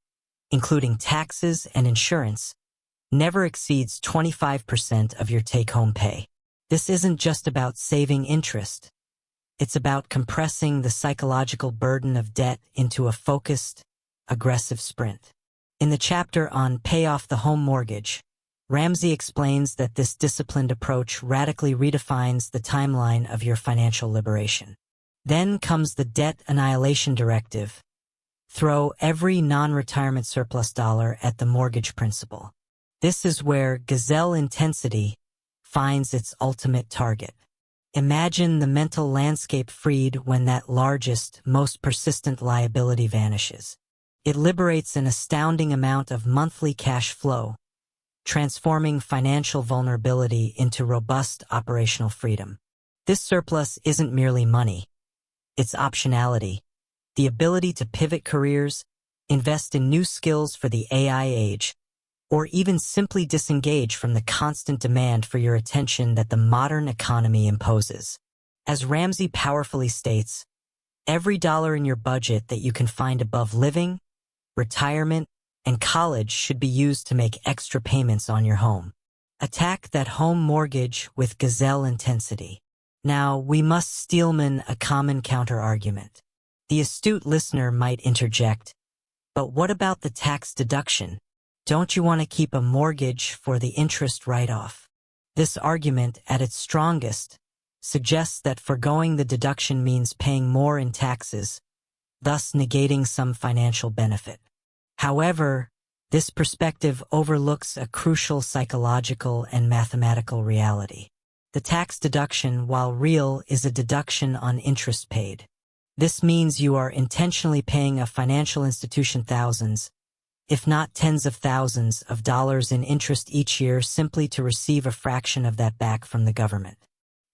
including taxes and insurance, never exceeds 25% of your take-home pay. This isn't just about saving interest. It's about compressing the psychological burden of debt into a focused, aggressive sprint. In the chapter on Pay Off the Home Mortgage, Ramsey explains that this disciplined approach radically redefines the timeline of your financial liberation. Then comes the Debt Annihilation Directive. Throw every non-retirement surplus dollar at the mortgage principal. This is where gazelle intensity finds its ultimate target. Imagine the mental landscape freed when that largest, most persistent liability vanishes. It liberates an astounding amount of monthly cash flow, transforming financial vulnerability into robust operational freedom. This surplus isn't merely money. It's optionality, the ability to pivot careers, invest in new skills for the AI age, or even simply disengage from the constant demand for your attention that the modern economy imposes. As Ramsey powerfully states, every dollar in your budget that you can find above living, retirement, and college should be used to make extra payments on your home. Attack that home mortgage with gazelle intensity. Now, we must steelman a common counter-argument. The astute listener might interject, but what about the tax deduction? Don't you want to keep a mortgage for the interest write-off? This argument, at its strongest, suggests that forgoing the deduction means paying more in taxes, thus negating some financial benefit. However, this perspective overlooks a crucial psychological and mathematical reality. The tax deduction, while real, is a deduction on interest paid. This means you are intentionally paying a financial institution thousands, if not tens of thousands of dollars in interest each year simply to receive a fraction of that back from the government.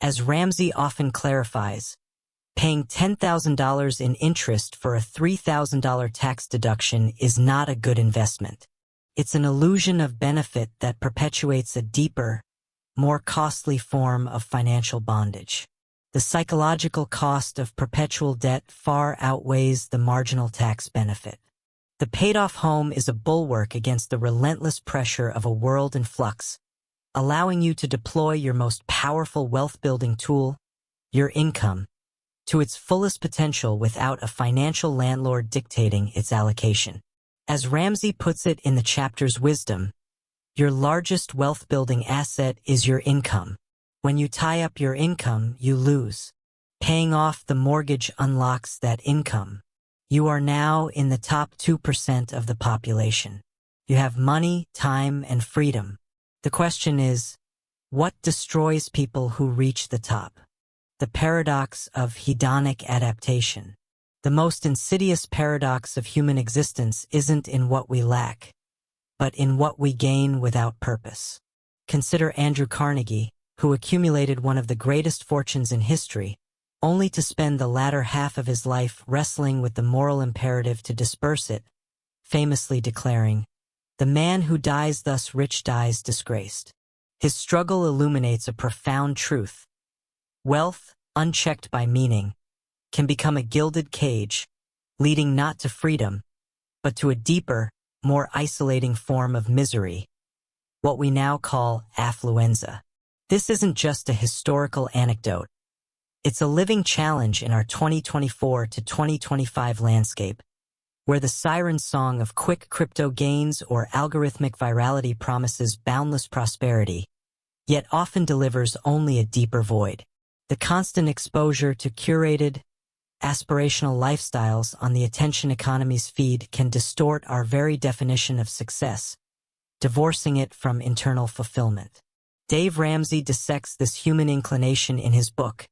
As Ramsey often clarifies, paying $10,000 in interest for a $3,000 tax deduction is not a good investment. It's an illusion of benefit that perpetuates a deeper, more costly form of financial bondage. The psychological cost of perpetual debt far outweighs the marginal tax benefit. The paid-off home is a bulwark against the relentless pressure of a world in flux, allowing you to deploy your most powerful wealth-building tool, your income, to its fullest potential without a financial landlord dictating its allocation. As Ramsey puts it in the chapter's Wisdom, your largest wealth-building asset is your income. When you tie up your income, you lose. Paying off the mortgage unlocks that income. You are now in the top 2% of the population. You have money, time, and freedom. The question is, what destroys people who reach the top? The paradox of hedonic adaptation. The most insidious paradox of human existence isn't in what we lack, but in what we gain without purpose. Consider Andrew Carnegie, who accumulated one of the greatest fortunes in history, only to spend the latter half of his life wrestling with the moral imperative to disperse it, famously declaring, "The man who dies thus rich dies disgraced." His struggle illuminates a profound truth. Wealth, unchecked by meaning, can become a gilded cage, leading not to freedom, but to a deeper, more isolating form of misery, what we now call affluenza. This isn't just a historical anecdote. It's a living challenge in our 2024 to 2025 landscape, where the siren song of quick crypto gains or algorithmic virality promises boundless prosperity, yet often delivers only a deeper void. The constant exposure to curated, aspirational lifestyles on the attention economy's feed can distort our very definition of success, divorcing it from internal fulfillment. Dave Ramsey dissects this human inclination in his book,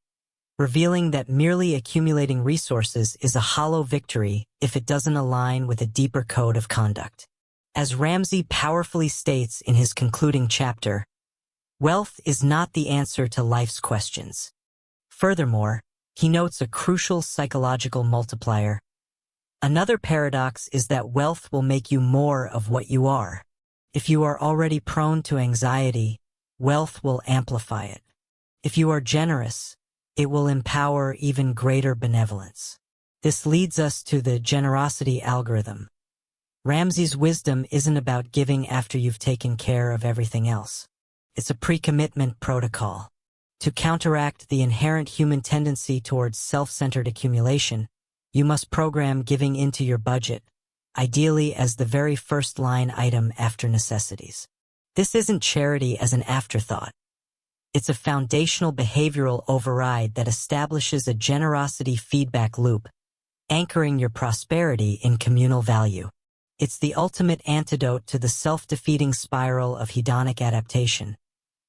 revealing that merely accumulating resources is a hollow victory if it doesn't align with a deeper code of conduct. As Ramsey powerfully states in his concluding chapter, wealth is not the answer to life's questions. Furthermore, he notes a crucial psychological multiplier. Another paradox is that wealth will make you more of what you are. If you are already prone to anxiety, wealth will amplify it. If you are generous, it will empower even greater benevolence. This leads us to the generosity algorithm. Ramsey's wisdom isn't about giving after you've taken care of everything else. It's a pre-commitment protocol. To counteract the inherent human tendency towards self-centered accumulation, you must program giving into your budget, ideally as the very first line item after necessities. This isn't charity as an afterthought. It's a foundational behavioral override that establishes a generosity feedback loop, anchoring your prosperity in communal value. It's the ultimate antidote to the self-defeating spiral of hedonic adaptation,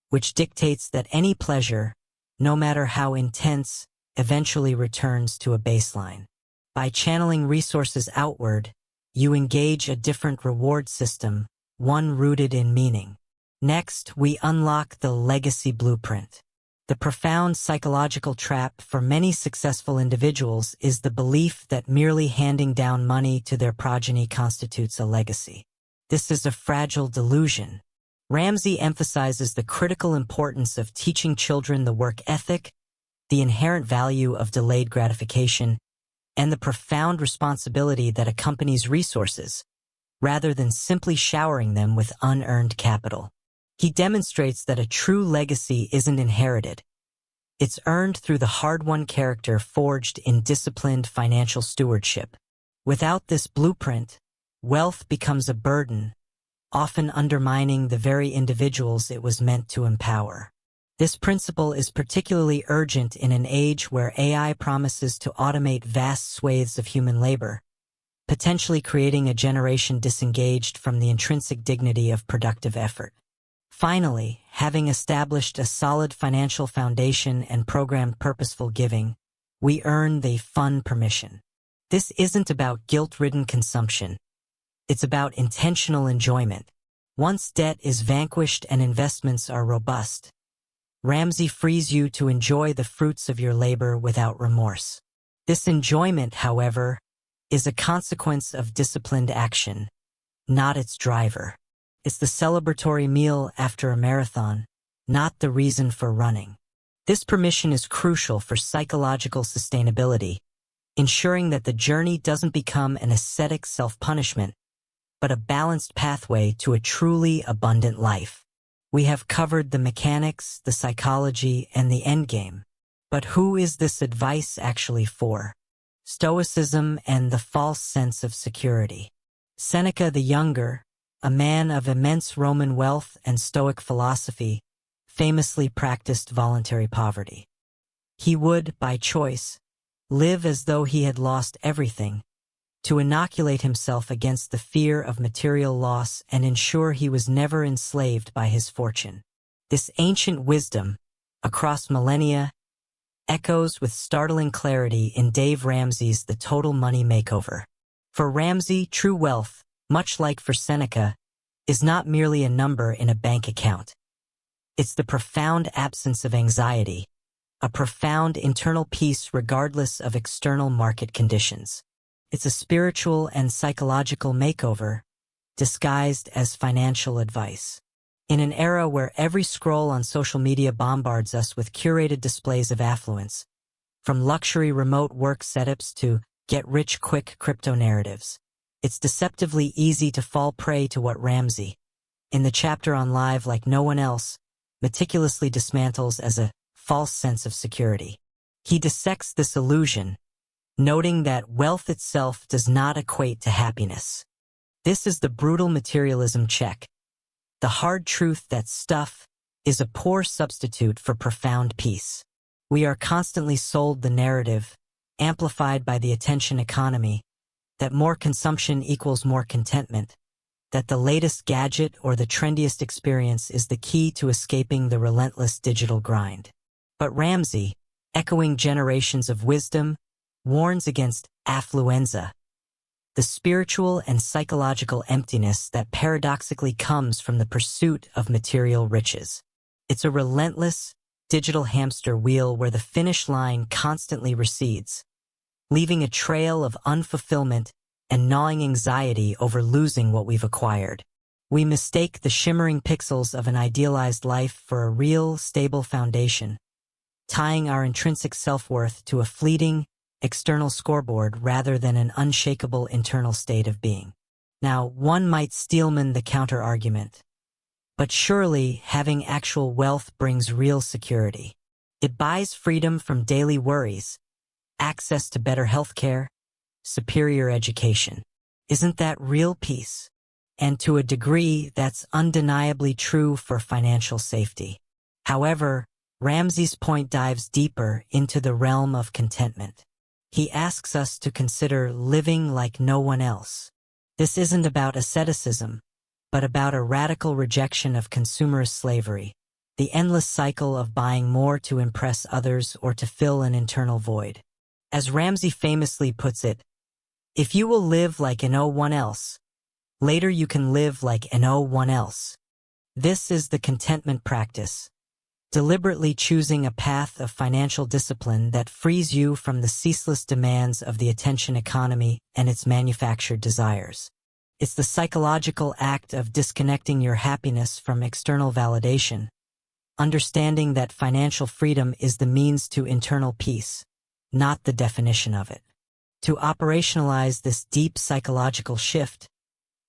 which dictates that any pleasure, no matter how intense, eventually returns to a baseline. By channeling resources outward, you engage a different reward system, one rooted in meaning. Next, we unlock the legacy blueprint. The profound psychological trap for many successful individuals is the belief that merely handing down money to their progeny constitutes a legacy. This is a fragile delusion. Ramsey emphasizes the critical importance of teaching children the work ethic, the inherent value of delayed gratification, and the profound responsibility that accompanies resources, rather than simply showering them with unearned capital. He demonstrates that a true legacy isn't inherited. It's earned through the hard-won character forged in disciplined financial stewardship. Without this blueprint, wealth becomes a burden, often undermining the very individuals it was meant to empower. This principle is particularly urgent in an age where AI promises to automate vast swathes of human labor, potentially creating a generation disengaged from the intrinsic dignity of productive effort. Finally, having established a solid financial foundation and programmed purposeful giving, we earn the fun permission. This isn't about guilt-ridden consumption. It's about intentional enjoyment. Once debt is vanquished and investments are robust, Ramsey frees you to enjoy the fruits of your labor without remorse. This enjoyment, however, is a consequence of disciplined action, not its driver. It's the celebratory meal after a marathon, not the reason for running. This permission is crucial for psychological sustainability, ensuring that the journey doesn't become an ascetic self-punishment, but a balanced pathway to a truly abundant life. We have covered the mechanics, the psychology, and the endgame. But who is this advice actually for? Stoicism and the false sense of security. Seneca the Younger, a man of immense Roman wealth and Stoic philosophy, famously practiced voluntary poverty. He would, by choice, live as though he had lost everything, to inoculate himself against the fear of material loss and ensure he was never enslaved by his fortune. This ancient wisdom, across millennia, echoes with startling clarity in Dave Ramsey's The Total Money Makeover. For Ramsey, true wealth, much like for Seneca, is not merely a number in a bank account. It's the profound absence of anxiety, a profound internal peace regardless of external market conditions. It's a spiritual and psychological makeover, disguised as financial advice. In an era where every scroll on social media bombards us with curated displays of affluence, from luxury remote work setups to get-rich-quick crypto narratives, it's deceptively easy to fall prey to what Ramsey, in the chapter on Live Like No One Else, meticulously dismantles as a false sense of security. He dissects this illusion, noting that wealth itself does not equate to happiness. This is the brutal materialism check, the hard truth that stuff is a poor substitute for profound peace. We are constantly sold the narrative, amplified by the attention economy, that more consumption equals more contentment, that the latest gadget or the trendiest experience is the key to escaping the relentless digital grind. But Ramsey, echoing generations of wisdom, warns against affluenza, the spiritual and psychological emptiness that paradoxically comes from the pursuit of material riches. It's a relentless, digital hamster wheel where the finish line constantly recedes, leaving a trail of unfulfillment and gnawing anxiety over losing what we've acquired. We mistake the shimmering pixels of an idealized life for a real, stable foundation, tying our intrinsic self-worth to a fleeting, external scoreboard rather than an unshakable internal state of being. Now, one might Steelman the counter-argument, but surely having actual wealth brings real security. It buys freedom from daily worries, access to better healthcare, superior education. Isn't that real peace? And to a degree, that's undeniably true for financial safety. However, Ramsey's point dives deeper into the realm of contentment. He asks us to consider living like no one else. This isn't about asceticism, but about a radical rejection of consumerist slavery, the endless cycle of buying more to impress others or to fill an internal void. As Ramsey famously puts it, if you will live like no one else, later you can live like no one else. This is the contentment practice, deliberately choosing a path of financial discipline that frees you from the ceaseless demands of the attention economy and its manufactured desires. It's the psychological act of disconnecting your happiness from external validation, understanding that financial freedom is the means to internal peace, not the definition of it. To operationalize this deep psychological shift,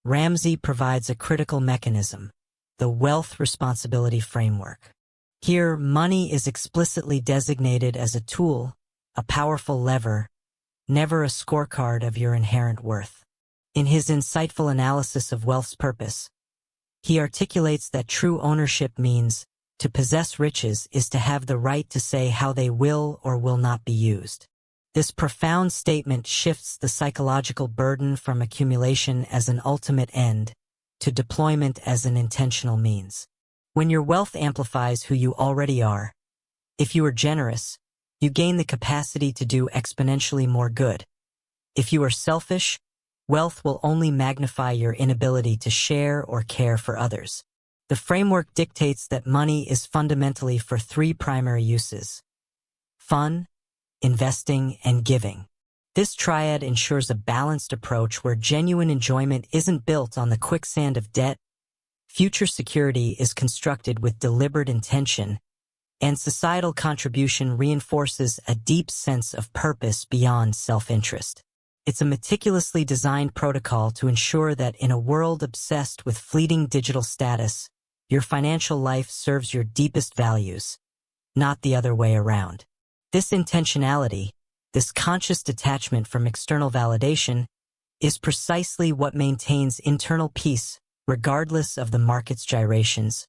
Ramsey provides a critical mechanism, the wealth responsibility framework. Here, money is explicitly designated as a tool, a powerful lever, never a scorecard of your inherent worth. In his insightful analysis of wealth's purpose, he articulates that true ownership means to possess riches is to have the right to say how they will or will not be used. This profound statement shifts the psychological burden from accumulation as an ultimate end to deployment as an intentional means. When your wealth amplifies who you already are, if you are generous, you gain the capacity to do exponentially more good. If you are selfish, wealth will only magnify your inability to share or care for others. The framework dictates that money is fundamentally for three primary uses: fun, investing, and giving. This triad ensures a balanced approach where genuine enjoyment isn't built on the quicksand of debt, future security is constructed with deliberate intention, and societal contribution reinforces a deep sense of purpose beyond self-interest. It's a meticulously designed protocol to ensure that in a world obsessed with fleeting digital status, your financial life serves your deepest values, not the other way around. This intentionality, this conscious detachment from external validation, is precisely what maintains internal peace regardless of the market's gyrations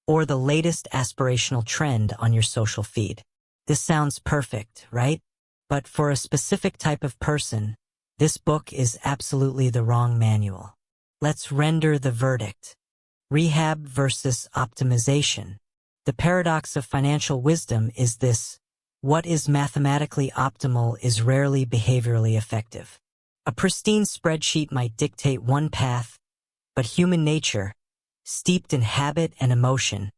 or the latest aspirational trend on your social feed. This sounds perfect, right? But for a specific type of person, this book is absolutely the wrong manual. Let's render the verdict. Rehab versus optimization. The paradox of financial wisdom is this: what is mathematically optimal is rarely behaviorally effective. A pristine spreadsheet might dictate one path, but human nature, steeped in habit and emotion,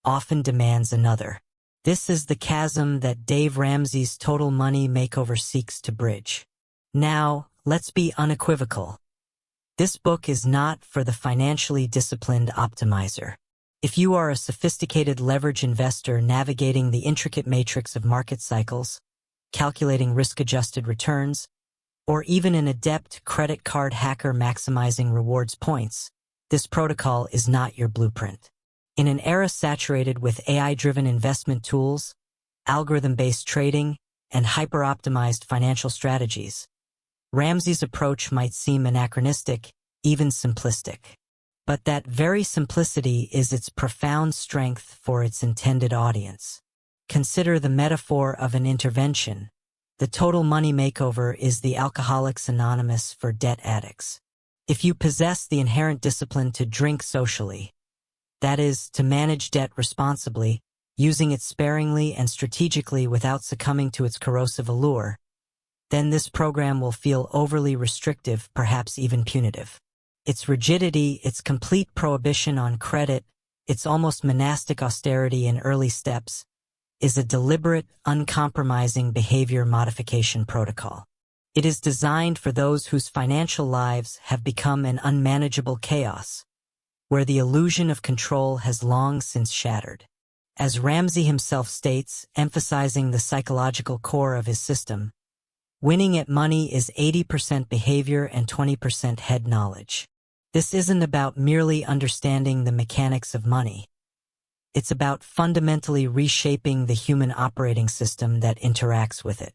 often demands another. This is the chasm that Dave Ramsey's Total Money Makeover seeks to bridge. Now, let's be unequivocal. This book is not for the financially disciplined optimizer. If you are a sophisticated leverage investor navigating the intricate matrix of market cycles, calculating risk-adjusted returns, or even an adept credit card hacker maximizing rewards points, this protocol is not your blueprint. In an era saturated with AI-driven investment tools, algorithm-based trading, and hyper-optimized financial strategies, Ramsey's approach might seem anachronistic, even simplistic. But that very simplicity is its profound strength for its intended audience. Consider the metaphor of an intervention. The Total Money Makeover is the Alcoholics Anonymous for debt addicts. If you possess the inherent discipline to drink socially, that is, to manage debt responsibly, using it sparingly and strategically without succumbing to its corrosive allure, then this program will feel overly restrictive, perhaps even punitive. Its rigidity, its complete prohibition on credit, its almost monastic austerity in early steps, is a deliberate, uncompromising behavior modification protocol. It is designed for those whose financial lives have become an unmanageable chaos, where the illusion of control has long since shattered. As Ramsey himself states, emphasizing the psychological core of his system, winning at money is 80% behavior and 20% head knowledge. This isn't about merely understanding the mechanics of money. It's about fundamentally reshaping the human operating system that interacts with it.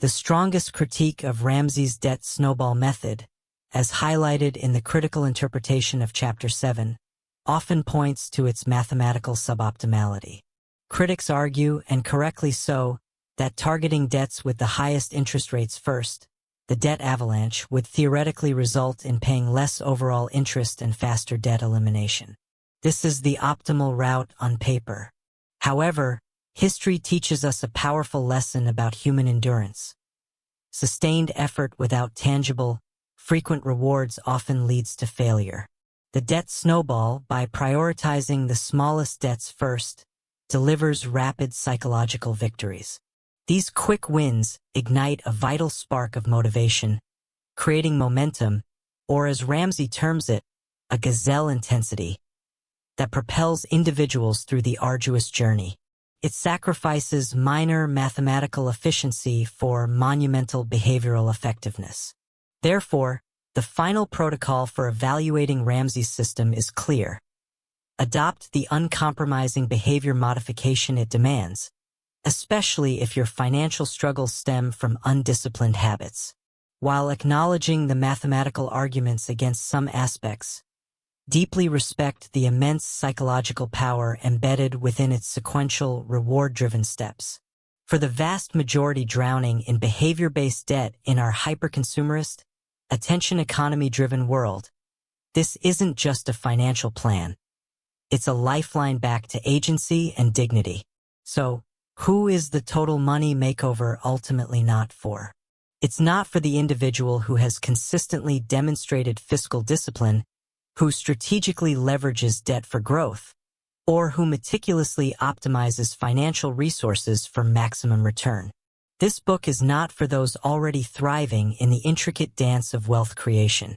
The strongest critique of Ramsey's Debt Snowball Method, as highlighted in the critical interpretation of Chapter 7, often points to its mathematical suboptimality. Critics argue, and correctly so, that targeting debts with the highest interest rates first, the debt avalanche would theoretically result in paying less overall interest and faster debt elimination. This is the optimal route on paper. However, history teaches us a powerful lesson about human endurance. Sustained effort without tangible, frequent rewards often leads to failure. The debt snowball, by prioritizing the smallest debts first, delivers rapid psychological victories. These quick wins ignite a vital spark of motivation, creating momentum, or as Ramsey terms it, a gazelle intensity, that propels individuals through the arduous journey. It sacrifices minor mathematical efficiency for monumental behavioral effectiveness. Therefore, the final protocol for evaluating Ramsey's system is clear. Adopt the uncompromising behavior modification it demands, especially if your financial struggles stem from undisciplined habits. While acknowledging the mathematical arguments against some aspects, deeply respect the immense psychological power embedded within its sequential, reward-driven steps. For the vast majority drowning in behavior-based debt in our hyper-consumerist, attention economy-driven world, this isn't just a financial plan. It's a lifeline back to agency and dignity. So, who is the total money makeover ultimately not for? It's not for the individual who has consistently demonstrated fiscal discipline, who strategically leverages debt for growth, or who meticulously optimizes financial resources for maximum return. This book is not for those already thriving in the intricate dance of wealth creation.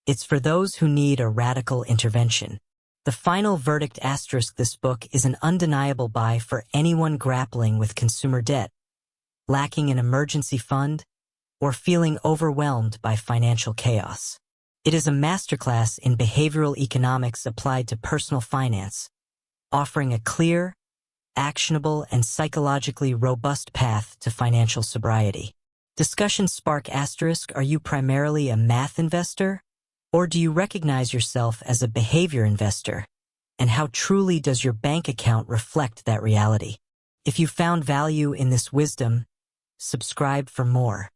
It's for those who need a radical intervention. The final verdict * this book is an undeniable buy for anyone grappling with consumer debt, lacking an emergency fund, or feeling overwhelmed by financial chaos. It is a masterclass in behavioral economics applied to personal finance, offering a clear, actionable, and psychologically robust path to financial sobriety. Discussion spark *, are you primarily a math investor? Or do you recognize yourself as a behavior investor? And how truly does your bank account reflect that reality? If you found value in this wisdom, subscribe for more.